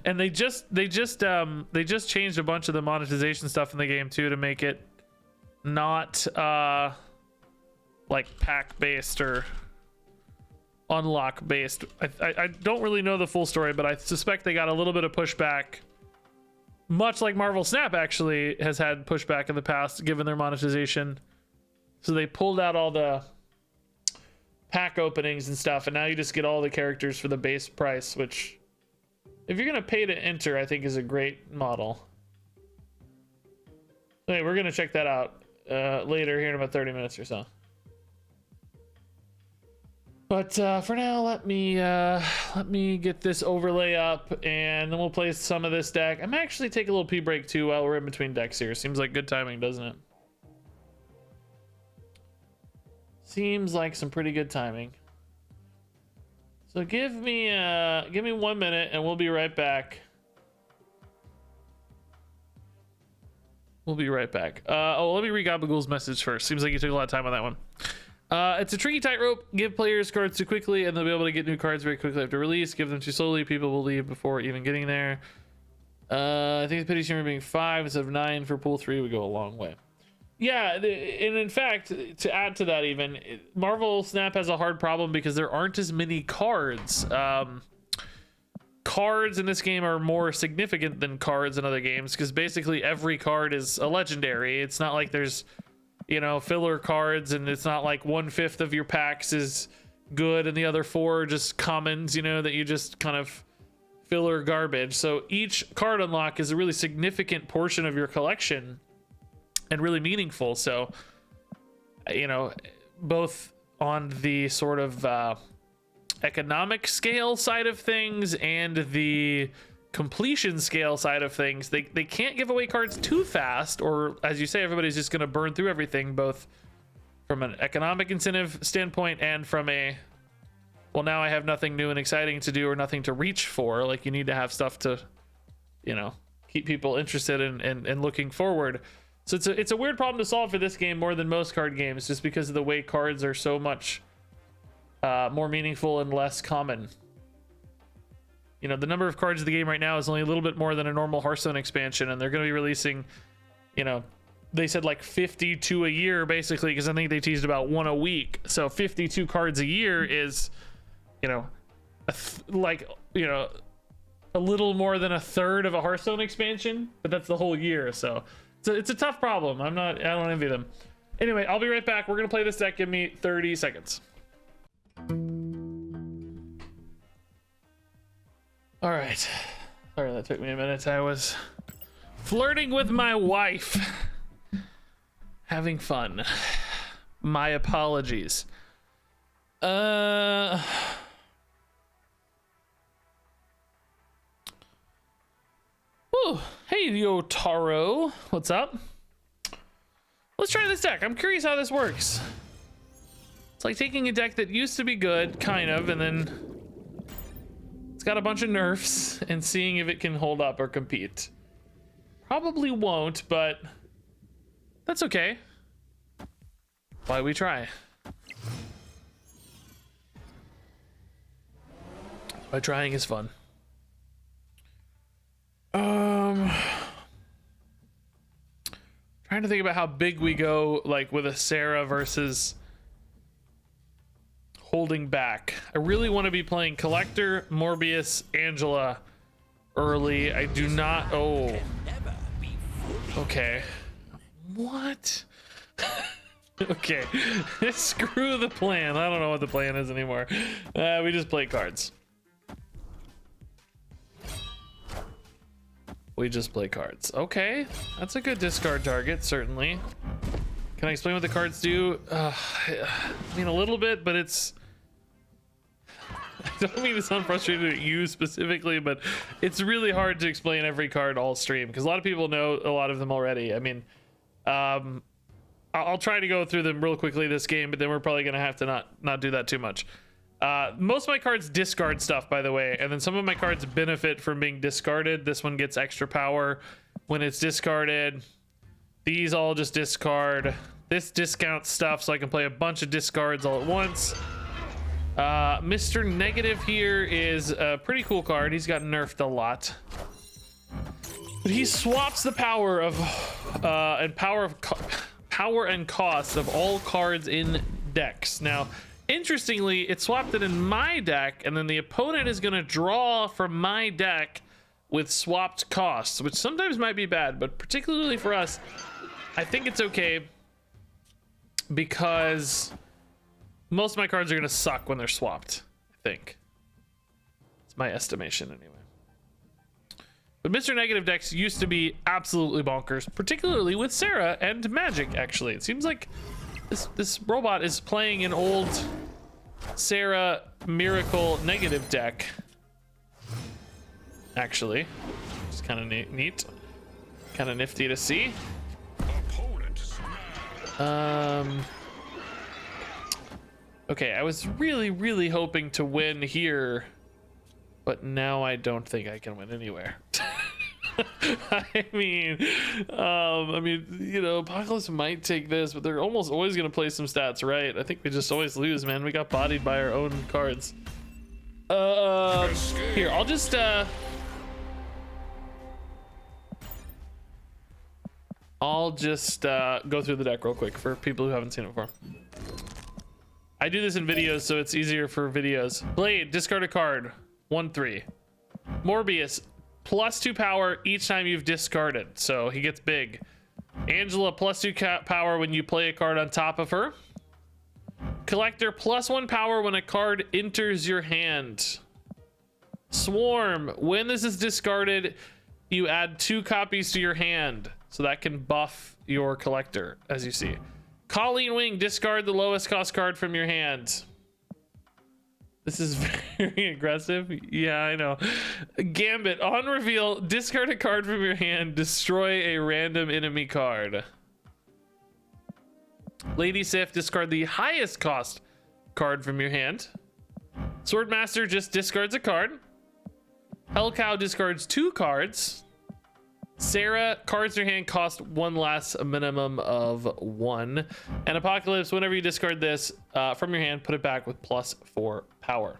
And they just changed a bunch of the monetization stuff in the game too to make it not like pack based or unlock based. I don't really know the full story, but I suspect they got a little bit of pushback, much like Marvel Snap actually has had pushback in the past given their monetization. So they pulled out all the pack openings and stuff, and now you just get all the characters for the base price, which if you're gonna pay to enter, I think is a great model. Anyway, we're gonna check that out later here in about 30 minutes or so. But for now, let me get this overlay up, and then we'll play some of this deck. I'm actually take a little pee break too while we're in between decks here. Seems like good timing, doesn't it? Seems like some pretty good timing. So give me 1 minute, and we'll be right back. We'll be right back. Oh, let me read Gabagool's message first. Seems like you took a lot of time on that one. It's a tricky tightrope. Give players cards too quickly, and they'll be able to get new cards very quickly after release. Give them too slowly, people will leave before even getting there. I think the pity streamer being 5 instead of 9 for pool 3 would go a long way. Yeah, and in fact, to add to that, even Marvel Snap has a hard problem because there aren't as many cards. Cards in this game are more significant than cards in other games because basically every card is a legendary. It's not like there's, you know, filler cards, and it's not like 1/5 of your packs is good and the other 4 are just commons, you know, that you just kind of filler garbage. So each card unlock is a really significant portion of your collection and really meaningful. So, you know, both on the sort of economic scale side of things and the completion scale side of things, they can't give away cards too fast, or as you say, everybody's just going to burn through everything, both from an economic incentive standpoint and from a, well, now I have nothing new and exciting to do or nothing to reach for. Like, you need to have stuff to, you know, keep people interested and looking forward. So it's a weird problem to solve for this game more than most card games, just because of the way cards are so much more meaningful and less common. You know, the number of cards in the game right now is only a little bit more than a normal Hearthstone expansion, and they're going to be releasing, you know, they said like 52 a year basically, because I think they teased about 1 a week. So 52 cards a year is, you know, like, you know, a little more than a third of a Hearthstone expansion, but that's the whole year. So it's a tough problem. I don't envy them. Anyway, I'll be right back. We're gonna play this deck. Give me 30 seconds. All right. Sorry that took me a minute. I was flirting with my wife. Having fun. My apologies. Whew. Hey, Yotaro. What's up? Let's try this deck. I'm curious how this works. It's like taking a deck that used to be good, kind of, and then it's got a bunch of nerfs and seeing if it can hold up or compete. Probably won't, but that's okay. Why we try? Why trying is fun. Trying to think about how big we go, like with a Sarah versus holding back. I really want to be playing Collector, Morbius, Angela early. I do not. Oh, okay. What? Okay. Screw the plan. I don't know what the plan is anymore. We just play cards. We just play cards. Okay, that's a good discard target, certainly. Can I explain what the cards do? I mean, a little bit, but it's... I don't mean to sound frustrated at you specifically, but it's really hard to explain every card all stream, because a lot of people know a lot of them already. I mean, I'll try to go through them real quickly this game, but then we're probably going to have to not do that too much. Most of my cards discard stuff, by the way, and then some of my cards benefit from being discarded. This one gets extra power when it's discarded. These all just discard. This discounts stuff, so I can play a bunch of discards all at once. Mr. Negative here is a pretty cool card. He's got nerfed a lot, but he swaps the power of power and cost of all cards in decks. Now, interestingly, it swapped it in my deck, and then the opponent is going to draw from my deck with swapped costs, which sometimes might be bad, but particularly for us, I think it's okay, because most of my cards are going to suck when they're swapped, I think. It's my estimation anyway. But Mr. Negative decks used to be absolutely bonkers, particularly with Sarah and Magic, actually. It seems like this robot is playing an old Sarah Miracle Negative deck, actually. It's kind of neat. Kind of nifty to see. Okay, I was really hoping to win here, but now I don't think I can win anywhere. I mean, you know, Apocalypse might take this, but they're almost always gonna play some stats right. I think we just always lose, man. We got bodied by our own cards. Here, I'll just I'll just go through the deck real quick for people who haven't seen it before. I do this in videos, so it's easier for videos. Blade, discard a card. 1/3. Morbius, +2 power each time you've discarded, so he gets big. Angela, +2 power when you play a card on top of her. Collector, +1 power when a card enters your hand. Swarm, when this is discarded, you add 2 copies to your hand, so that can buff your collector, as you see. Colleen Wing, discard the lowest cost card from your hand. This is very aggressive. Yeah, I know. Gambit, on reveal, discard a card from your hand, destroy a random enemy card. Lady Sif, discard the highest cost card from your hand. Swordmaster just discards a card. Hellcow discards 2 cards. Sarah, cards in your hand cost 1 less, a minimum of 1. And Apocalypse, whenever you discard this from your hand, put it back with +4 power.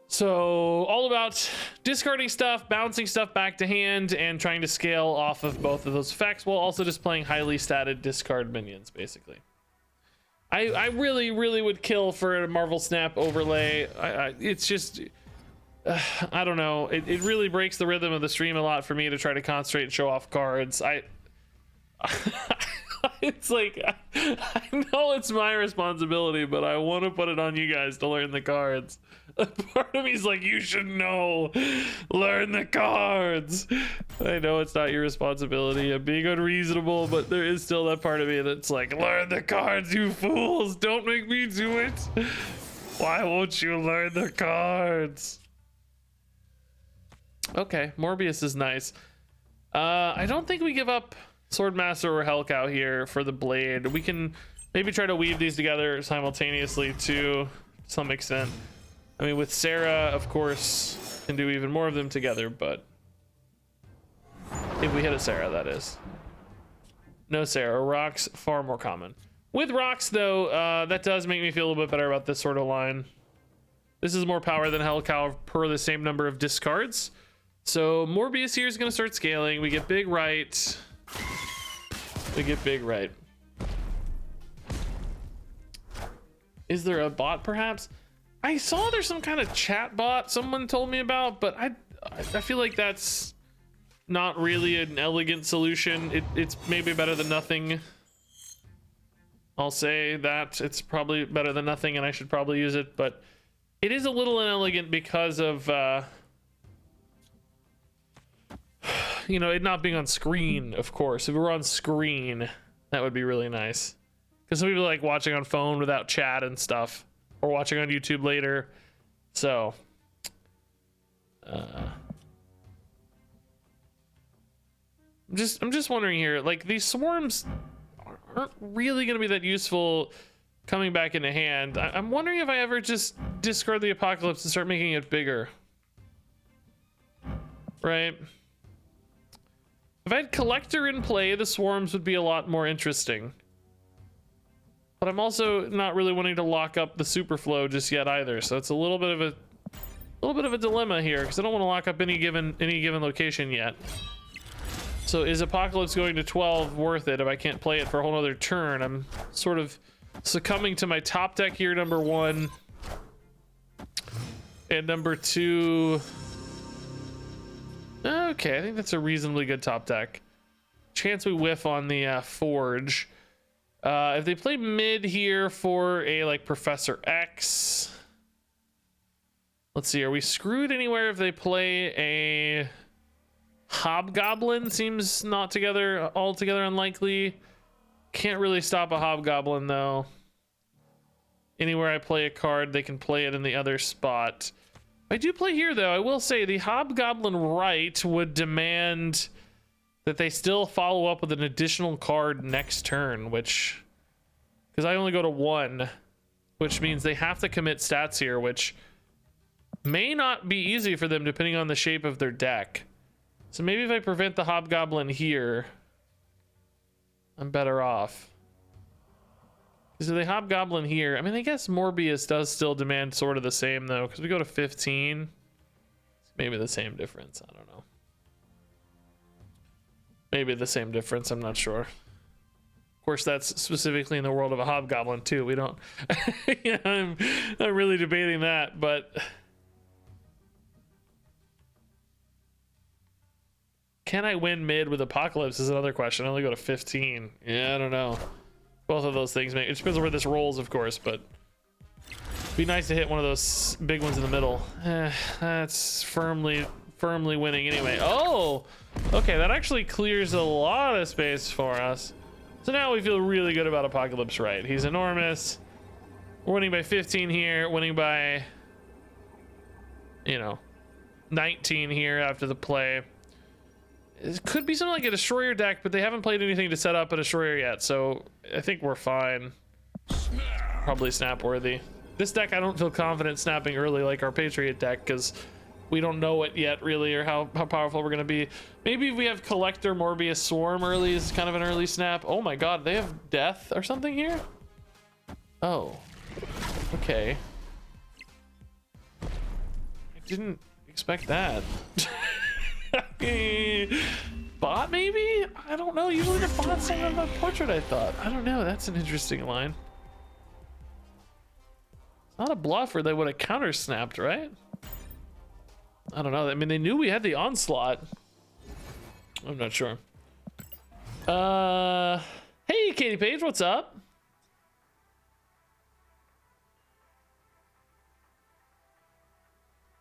So all about discarding stuff, bouncing stuff back to hand, and trying to scale off of both of those effects while also displaying highly statted discard minions, basically. I really would kill for a Marvel Snap overlay. It's just... I don't know. It really breaks the rhythm of the stream a lot for me to try to concentrate and show off cards. It's like, I know it's my responsibility, but I want to put it on you guys to learn the cards. Part of me is like, you should know, learn the cards. I know it's not your responsibility. I'm being unreasonable, but there is still that part of me that's like, learn the cards, you fools. Don't make me do it. Why won't you learn the cards? Okay, Morbius is nice. I don't think we give up Swordmaster or Hellcow here for the Blade. We can maybe try to weave these together simultaneously to some extent. I mean, with Sarah, of course, can do even more of them together, but if we hit a Sarah, that is. No Sarah. Rocks, far more common. With Rocks, though, that does make me feel a little bit better about this sort of line. This is more power than Hellcow per the same number of discards. So Morbius here is going to start scaling. We get big right. We get big right. Is there a bot perhaps? I saw there's some kind of chat bot someone told me about, but I feel like that's not really an elegant solution. It's maybe better than nothing. I'll say that it's probably better than nothing and I should probably use it, but it is a little inelegant because of you know, it not being on screen, of course. If it were on screen, that would be really nice. Because some people like watching on phone without chat and stuff, or watching on YouTube later. So, I'm just wondering here, like these swarms aren't really going to be that useful coming back into hand. I'm wondering if I ever just discard the Apocalypse and start making it bigger. Right? If I had Collector in play, the swarms would be a lot more interesting. But I'm also not really wanting to lock up the Superflow just yet either. So it's a little bit of a dilemma here because I don't want to lock up any given location yet. So is Apocalypse going to 12 worth it if I can't play it for a whole other turn? I'm sort of succumbing to my top deck here, number 1. And number 2... Okay, I think that's a reasonably good top deck. Chance we whiff on the Forge. If they play mid here for a like Professor X, let's see, are we screwed anywhere if they play a Hobgoblin? Seems not altogether unlikely. Can't really stop a Hobgoblin though. Anywhere I play a card, they can play it in the other spot. I do play here though. I will say the Hobgoblin right would demand that they still follow up with an additional card next turn, which, because I only go to 1, which means they have to commit stats here, which may not be easy for them depending on the shape of their deck. So maybe if I prevent the Hobgoblin here, I'm better off. So the Hobgoblin here, I mean, I guess Morbius does still demand sort of the same though, because we go to 15. It's maybe the same difference, I don't know. maybe the same difference. I'm not sure. Of course, that's specifically in the world of a hobgoblin too. We don't. Yeah, I'm really debating that, but can I win mid with Apocalypse is another question. I only go to 15. Yeah, I don't know. Both of those things make it depends on where this rolls, of course, but it'd be nice to hit one of those big ones in the middle. That's firmly winning anyway. Oh, okay, that actually clears a lot of space for us. So now we feel really good about Apocalypse, right? He's enormous. We're winning by 15 here, winning by, 19 here after the play. It could be something like a Destroyer deck, but they haven't played anything to set up a Destroyer yet, so I think we're fine. Probably snap worthy. This deck I don't feel confident snapping early like our Patriot deck, because we don't know it yet really, or how powerful we're gonna be. Maybe if we have Collector Morbius Swarm early is kind of an early snap. Oh my god, they have Death or something here? Oh, okay. I didn't expect that. Bot maybe? I don't know, usually the bot's on the Portrait, I thought. I don't know, that's an interesting line. It's not a bluff, or they would have counter snapped, right? I don't know. I mean, they knew we had the Onslaught. I'm not sure. Hey, Katie Page, what's up?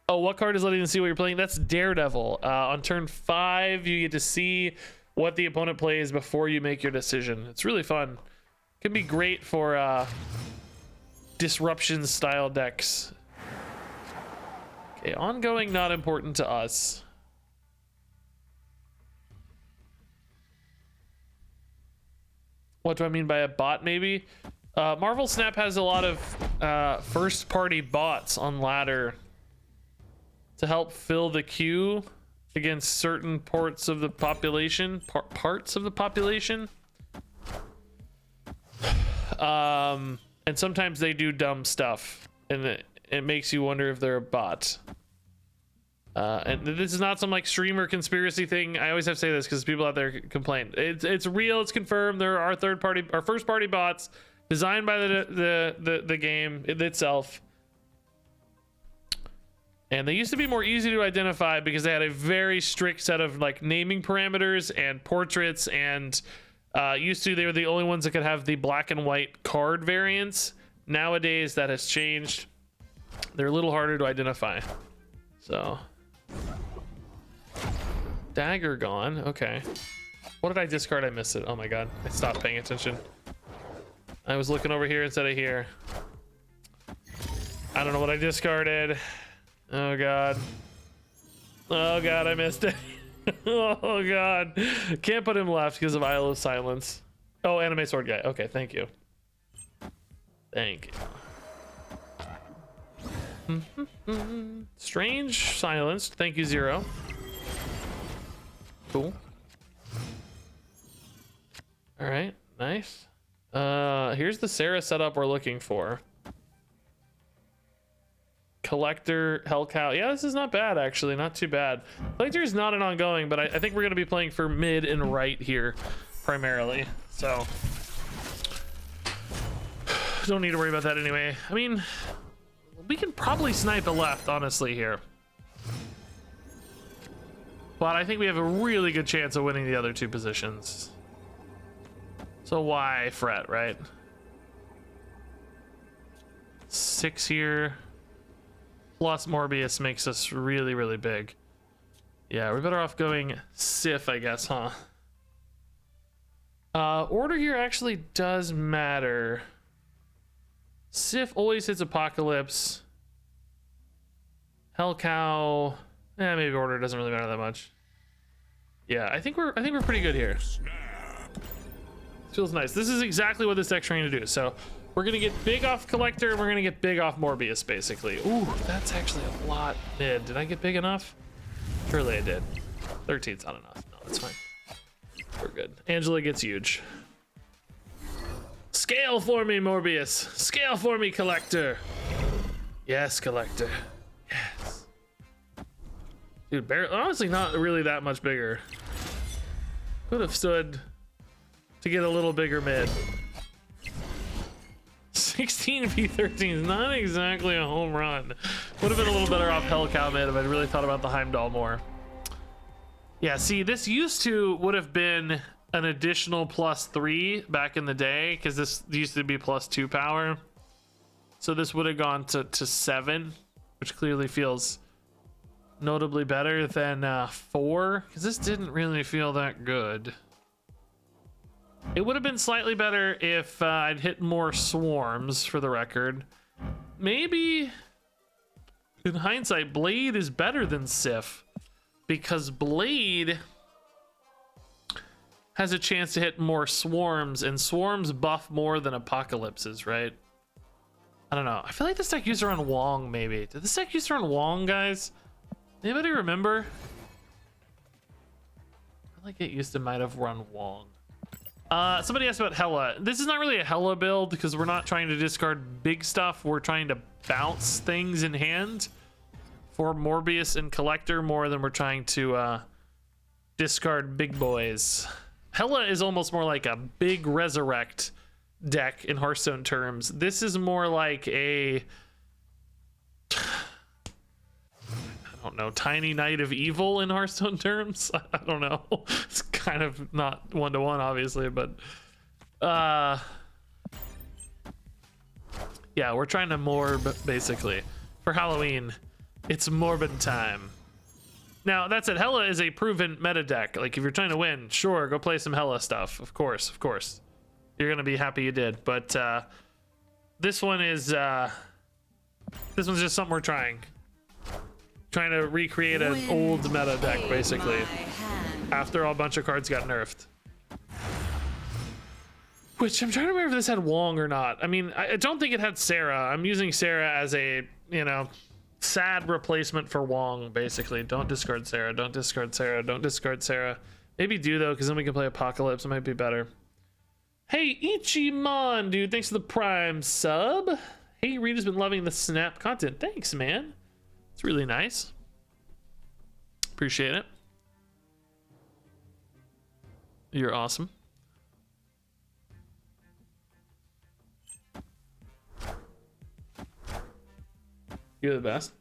Oh, what card is letting them see what you're playing? That's Daredevil. On turn 5, you get to see what the opponent plays before you make your decision. It's really fun. Can be great for disruption style decks. Okay, ongoing, not important to us. What do I mean by a bot, maybe? Marvel Snap has a lot of first-party bots on ladder to help fill the queue against certain parts of the population. Parts of the population. And sometimes they do dumb stuff, and it makes you wonder if they're a bot. And this is not some like streamer conspiracy thing. I always have to say this because people out there complain. It's real. It's confirmed. There are first party bots designed by the game itself, and they used to be more easy to identify because they had a very strict set of like naming parameters and portraits, and they were the only ones that could have the black and white card variants. Nowadays that has changed. They're a little harder to identify. So dagger gone. Okay, what did I discard? I missed it. Oh my god, I stopped paying attention. I was looking over here instead of here. I don't know what I discarded. Oh god, I missed it. Oh god, can't put him left because of Isle of Silence. Oh, anime sword guy. Okay, thank you. Strange silenced. Thank you, Zero. Cool. All right, nice. Here's the Sarah setup we're looking for. Collector, Hellcow. Yeah, this is not bad actually, not too bad. Collector is not an ongoing, but I think we're gonna be playing for mid and right here primarily. So don't need to worry about that anyway. I mean, we can probably snipe the left, honestly, here. But I think we have a really good chance of winning the other two positions. So why fret, right? 6 here. Plus Morbius makes us really, really big. Yeah, we're better off going Sif, I guess, huh? Order here actually does matter. Sif always hits Apocalypse. Hellcow. Maybe order doesn't really matter that much. Yeah, I think we're pretty good here. Feels nice. This is exactly what this deck's trying to do. So we're gonna get big off Collector, and we're gonna get big off Morbius, basically. Ooh, that's actually a lot mid. Did I get big enough? Surely I did. 13's not enough. No, that's fine. We're good. Angela gets huge. Scale for me, Morbius. Scale for me, Collector. Yes, Collector. Yes. Dude, honestly, not really that much bigger. Could have stood to get a little bigger mid. 16 v13 is not exactly a home run. Would have been a little better off Hellcow mid if I'd really thought about the Heimdall more. Yeah, see, this used to would have been an additional +3 back in the day, because this used to be +2 power. So this would have gone to 7, which clearly feels notably better than 4, because this didn't really feel that good. It would have been slightly better if I'd hit more swarms, for the record. Maybe, in hindsight, Blade is better than Sif, because Blade has a chance to hit more swarms, and swarms buff more than apocalypses, right? I don't know. I feel like this deck used to run Wong, maybe. Did this deck used to run Wong, guys? Anybody remember? I feel like it used to might have run Wong. Somebody asked about Hela. This is not really a Hela build because we're not trying to discard big stuff. We're trying to bounce things in hand for Morbius and Collector more than we're trying to discard big boys. Hela is almost more like a big resurrect deck in Hearthstone terms. This is more like a, I don't know, Tiny Knight of Evil in Hearthstone terms. I don't know. It's kind of not one-to-one, obviously, but yeah, we're trying to morb, basically. For Halloween, it's morbid time. Now, that said, Hela is a proven meta deck. Like, if you're trying to win, sure, go play some Hela stuff. Of course, of course. You're gonna be happy you did. But this one is this one's just something we're trying to recreate an old meta deck, basically, after a bunch of cards got nerfed. Which I'm trying to remember if this had Wong or not. I mean, I don't think it had Sarah. I'm using Sarah as a, you know, sad replacement for Wong, basically. Don't discard Sarah, don't discard Sarah, don't discard Sarah. Maybe do, though, because then we can play Apocalypse. It might be better. Hey, Ichimon, dude, thanks for the Prime sub. Hey, Rita's been loving the Snap content. Thanks, man. It's really nice. Appreciate it. You're awesome. You're the best.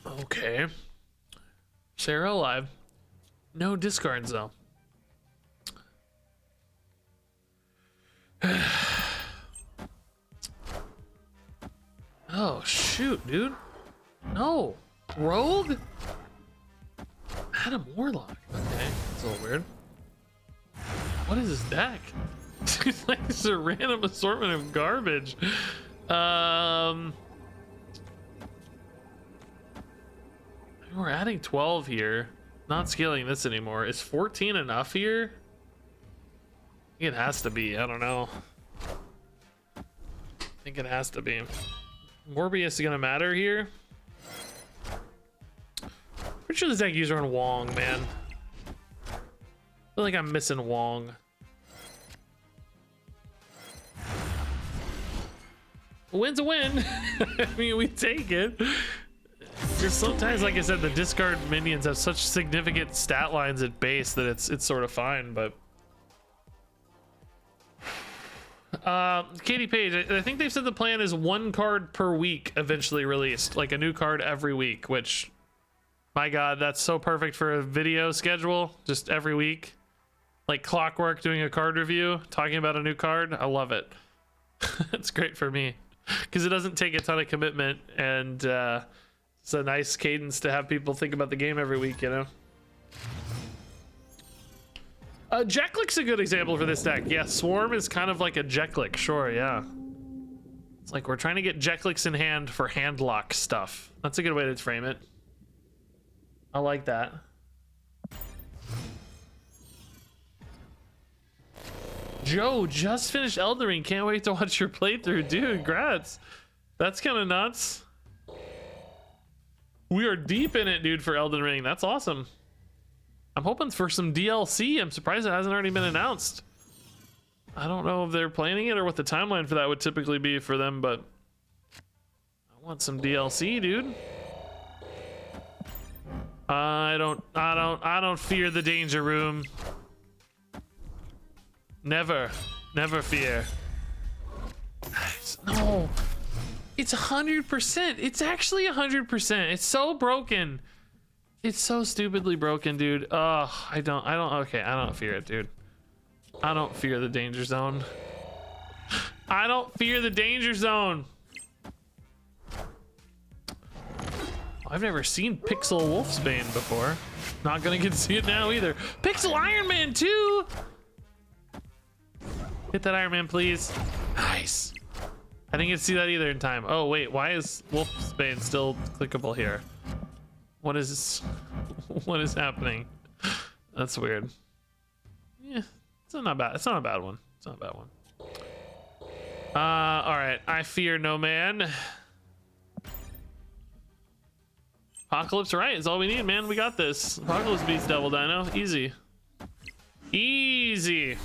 Okay. Sarah alive. No discards, though. Oh, shoot, dude. No. Rogue? Adam Warlock. Okay, that's a little weird. What is this deck? It's like it's a random assortment of garbage. We're adding 12 here. Not scaling this anymore. Is 14 enough here? I think it has to be. I don't know. I think it has to be. Morbius is gonna matter here. Pretty sure this deck user on Wong, man. I feel like I'm missing Wong. A win's a win. I mean, we take it. There's sometimes, like I said, the discard minions have such significant stat lines at base that it's sort of fine, but Katie Page, I think they've said the plan is 1 card per week eventually released, like a new card every week, which, my god, that's so perfect for a video schedule, just every week, like clockwork, doing a card review, talking about a new card. I love it. It's great for me because it doesn't take a ton of commitment, and it's a nice cadence to have people think about the game every week, you know. Jeklik's a good example for this deck. Yeah, Swarm is kind of like a Jeklik, sure, yeah. It's like we're trying to get Jekliks in hand for handlock stuff. That's a good way to frame it. I like that. Joe just finished Elden Ring. Can't wait to watch your playthrough. Dude, congrats. That's kind of nuts. We are deep in it, dude, for Elden Ring. That's awesome. I'm hoping for some DLC. I'm surprised it hasn't already been announced. I don't know if they're planning it or what the timeline for that would typically be for them, but I want some DLC, dude. I don't fear the danger room. Never fear. No, it's 100%. It's actually 100%. It's so broken. It's so stupidly broken, dude. Oh, okay, I don't fear it, dude. I don't fear the danger zone. I don't fear the danger zone. I've never seen Pixel Wolfsbane before. Not gonna get to see it now either. Pixel Iron Man 2! Hit that Iron Man, please. Nice. I didn't get to see that either in time. Oh, wait, why is Wolfsbane still clickable here? What is happening? That's weird. Yeah, it's not bad. It's not a bad one. It's not a bad one. All right. I fear no man. Apocalypse right is all we need, man. We got this. Apocalypse beats Devil Dino. Easy. Easy.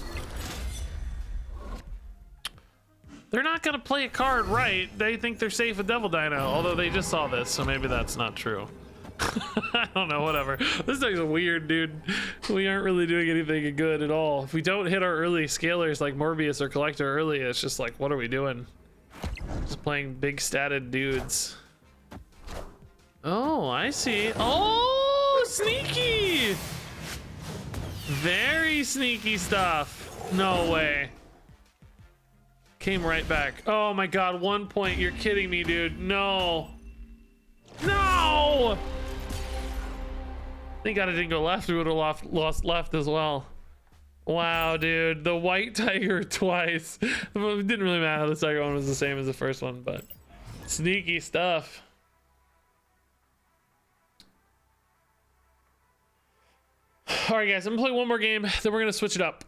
They're not gonna play a card right. They think they're safe with Devil Dino, although they just saw this, so maybe that's not true. I don't know, whatever. This thing's weird, dude. We aren't really doing anything good at all. If we don't hit our early scalers like Morbius or Collector early, it's just like, what are we doing? Just playing big statted dudes. Oh, I see. Oh, sneaky! Very sneaky stuff. No way. Came right back. Oh my god, 1 point. You're kidding me, dude. No. No! Thank god it didn't go left. We would have lost left as well. Wow, dude. The white tiger twice. It didn't really matter. The second one was the same as the first one, but sneaky stuff. All right, guys, I'm gonna play one more game, then we're gonna switch it up.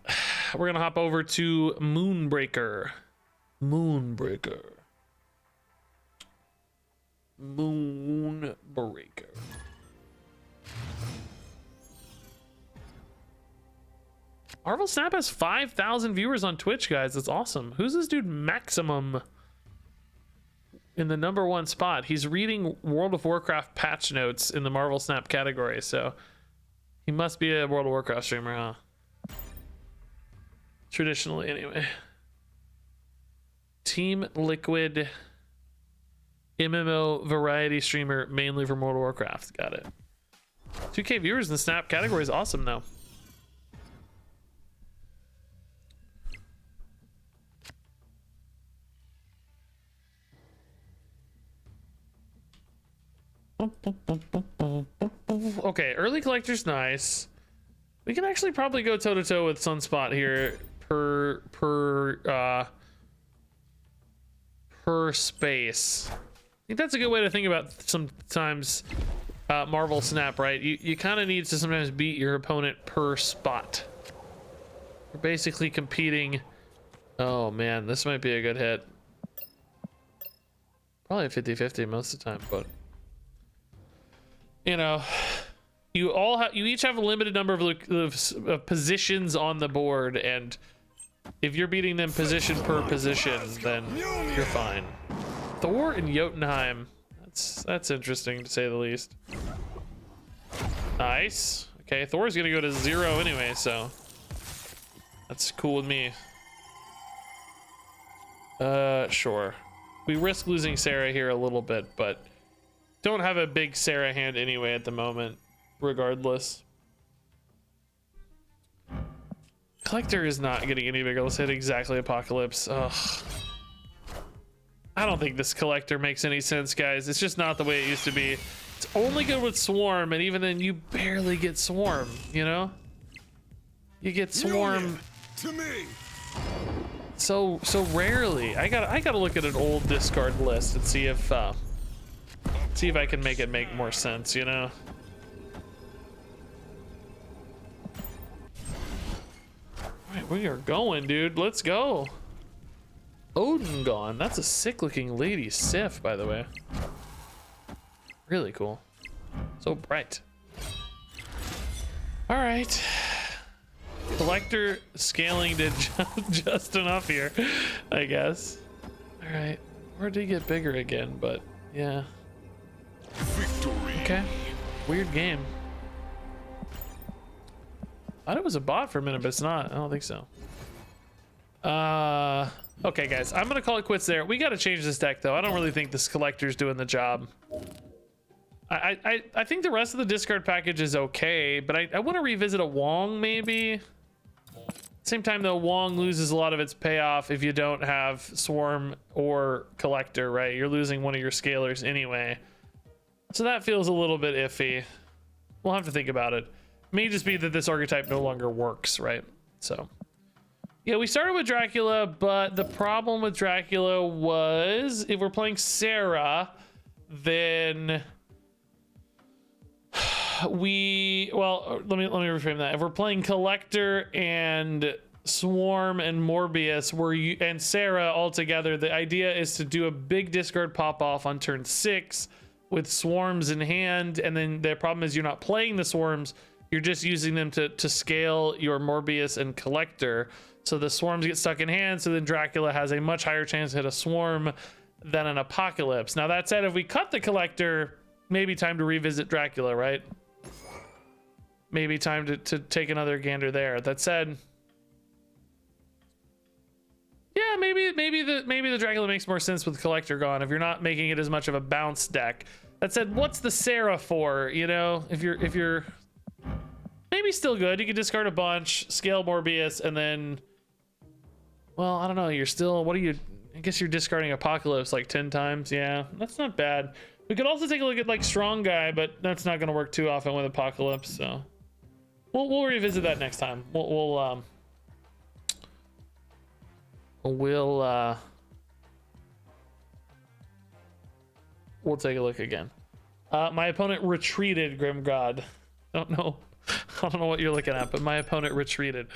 We're gonna hop over to Moonbreaker. Moonbreaker. Marvel Snap has 5,000 viewers on Twitch, guys. That's awesome. Who's this dude Maximum in the #1 spot? He's reading World of Warcraft patch notes in the Marvel Snap category, so he must be a World of Warcraft streamer, huh? Traditionally, anyway. Team Liquid MMO variety streamer, mainly from World of Warcraft. Got it. 2K viewers in the Snap category is awesome, though. Okay, early collector's nice. We can actually probably go toe to toe with Sunspot here per space. I think that's a good way to think about sometimes Marvel Snap, right? You kind of need to sometimes beat your opponent per spot. We're basically competing. Oh man, this might be a good hit. Probably 50-50 most of the time, but you know, you each have a limited number of positions on the board, and if you're beating them position per position, then you're fine. Thor and Jotunheim. That's interesting to say the least. Nice. Okay, Thor's gonna go to 0 anyway, so that's cool with me. Sure. We risk losing Sarah here a little bit, but don't have a big Sarah hand anyway at the moment, regardless. Collector is not getting any bigger. Let's hit exactly Apocalypse. Ugh. I don't think this Collector makes any sense, guys. It's just not the way it used to be. It's only good with Swarm, and even then you barely get Swarm, you know? You get Swarm to me. so rarely. I gotta look at an old discard list and see if I can make it make more sense, you know? Alright, we are going, dude. Let's go. Odin gone. That's a sick looking lady Sif, by the way. Really cool. So bright. Alright. Collector scaling did just enough here, I guess. Alright. Where did he get bigger again? But Yeah. Victory. Okay. Weird game. Thought it was a bot for a minute, but it's not. I don't think so. Okay, guys. I'm gonna call it quits there. We gotta change this deck, though. I don't really think this collector's doing the job. I think the rest of the discard package is okay, but I want to revisit a Wong, maybe. Same time, though, Wong loses a lot of its payoff if you don't have Swarm or Collector, right? You're losing one of your scalers anyway. So that feels a little bit iffy. We'll have to think about it. May just be that this archetype no longer works, right? So, yeah, we started with Dracula, but the problem with Dracula was if we're playing Sarah, then let me reframe that. If we're playing Collector and Swarm and Morbius and Sarah all together, the idea is to do a big discard pop off on turn 6 with Swarms in hand, and then the problem is you're not playing the Swarms, you're just using them to scale your Morbius and Collector. So the Swarms get stuck in hand, so then Dracula has a much higher chance to hit a Swarm than an Apocalypse. Now that said, if we cut the Collector, maybe time to revisit Dracula, right? Maybe time to take another gander there. That said, yeah, maybe the Dracula makes more sense with Collector gone if you're not making it as much of a bounce deck. That said, what's the Sarah for? You know, if you're maybe still good, you can discard a bunch, scale Morbius, and then, well, I don't know. You're still, I guess you're discarding Apocalypse like 10 times. Yeah, that's not bad. We could also take a look at like Strong Guy, but that's not going to work too often with Apocalypse. So we'll revisit that next time. We'll take a look again. My opponent retreated, Grim God. I don't know what you're looking at, but my opponent retreated.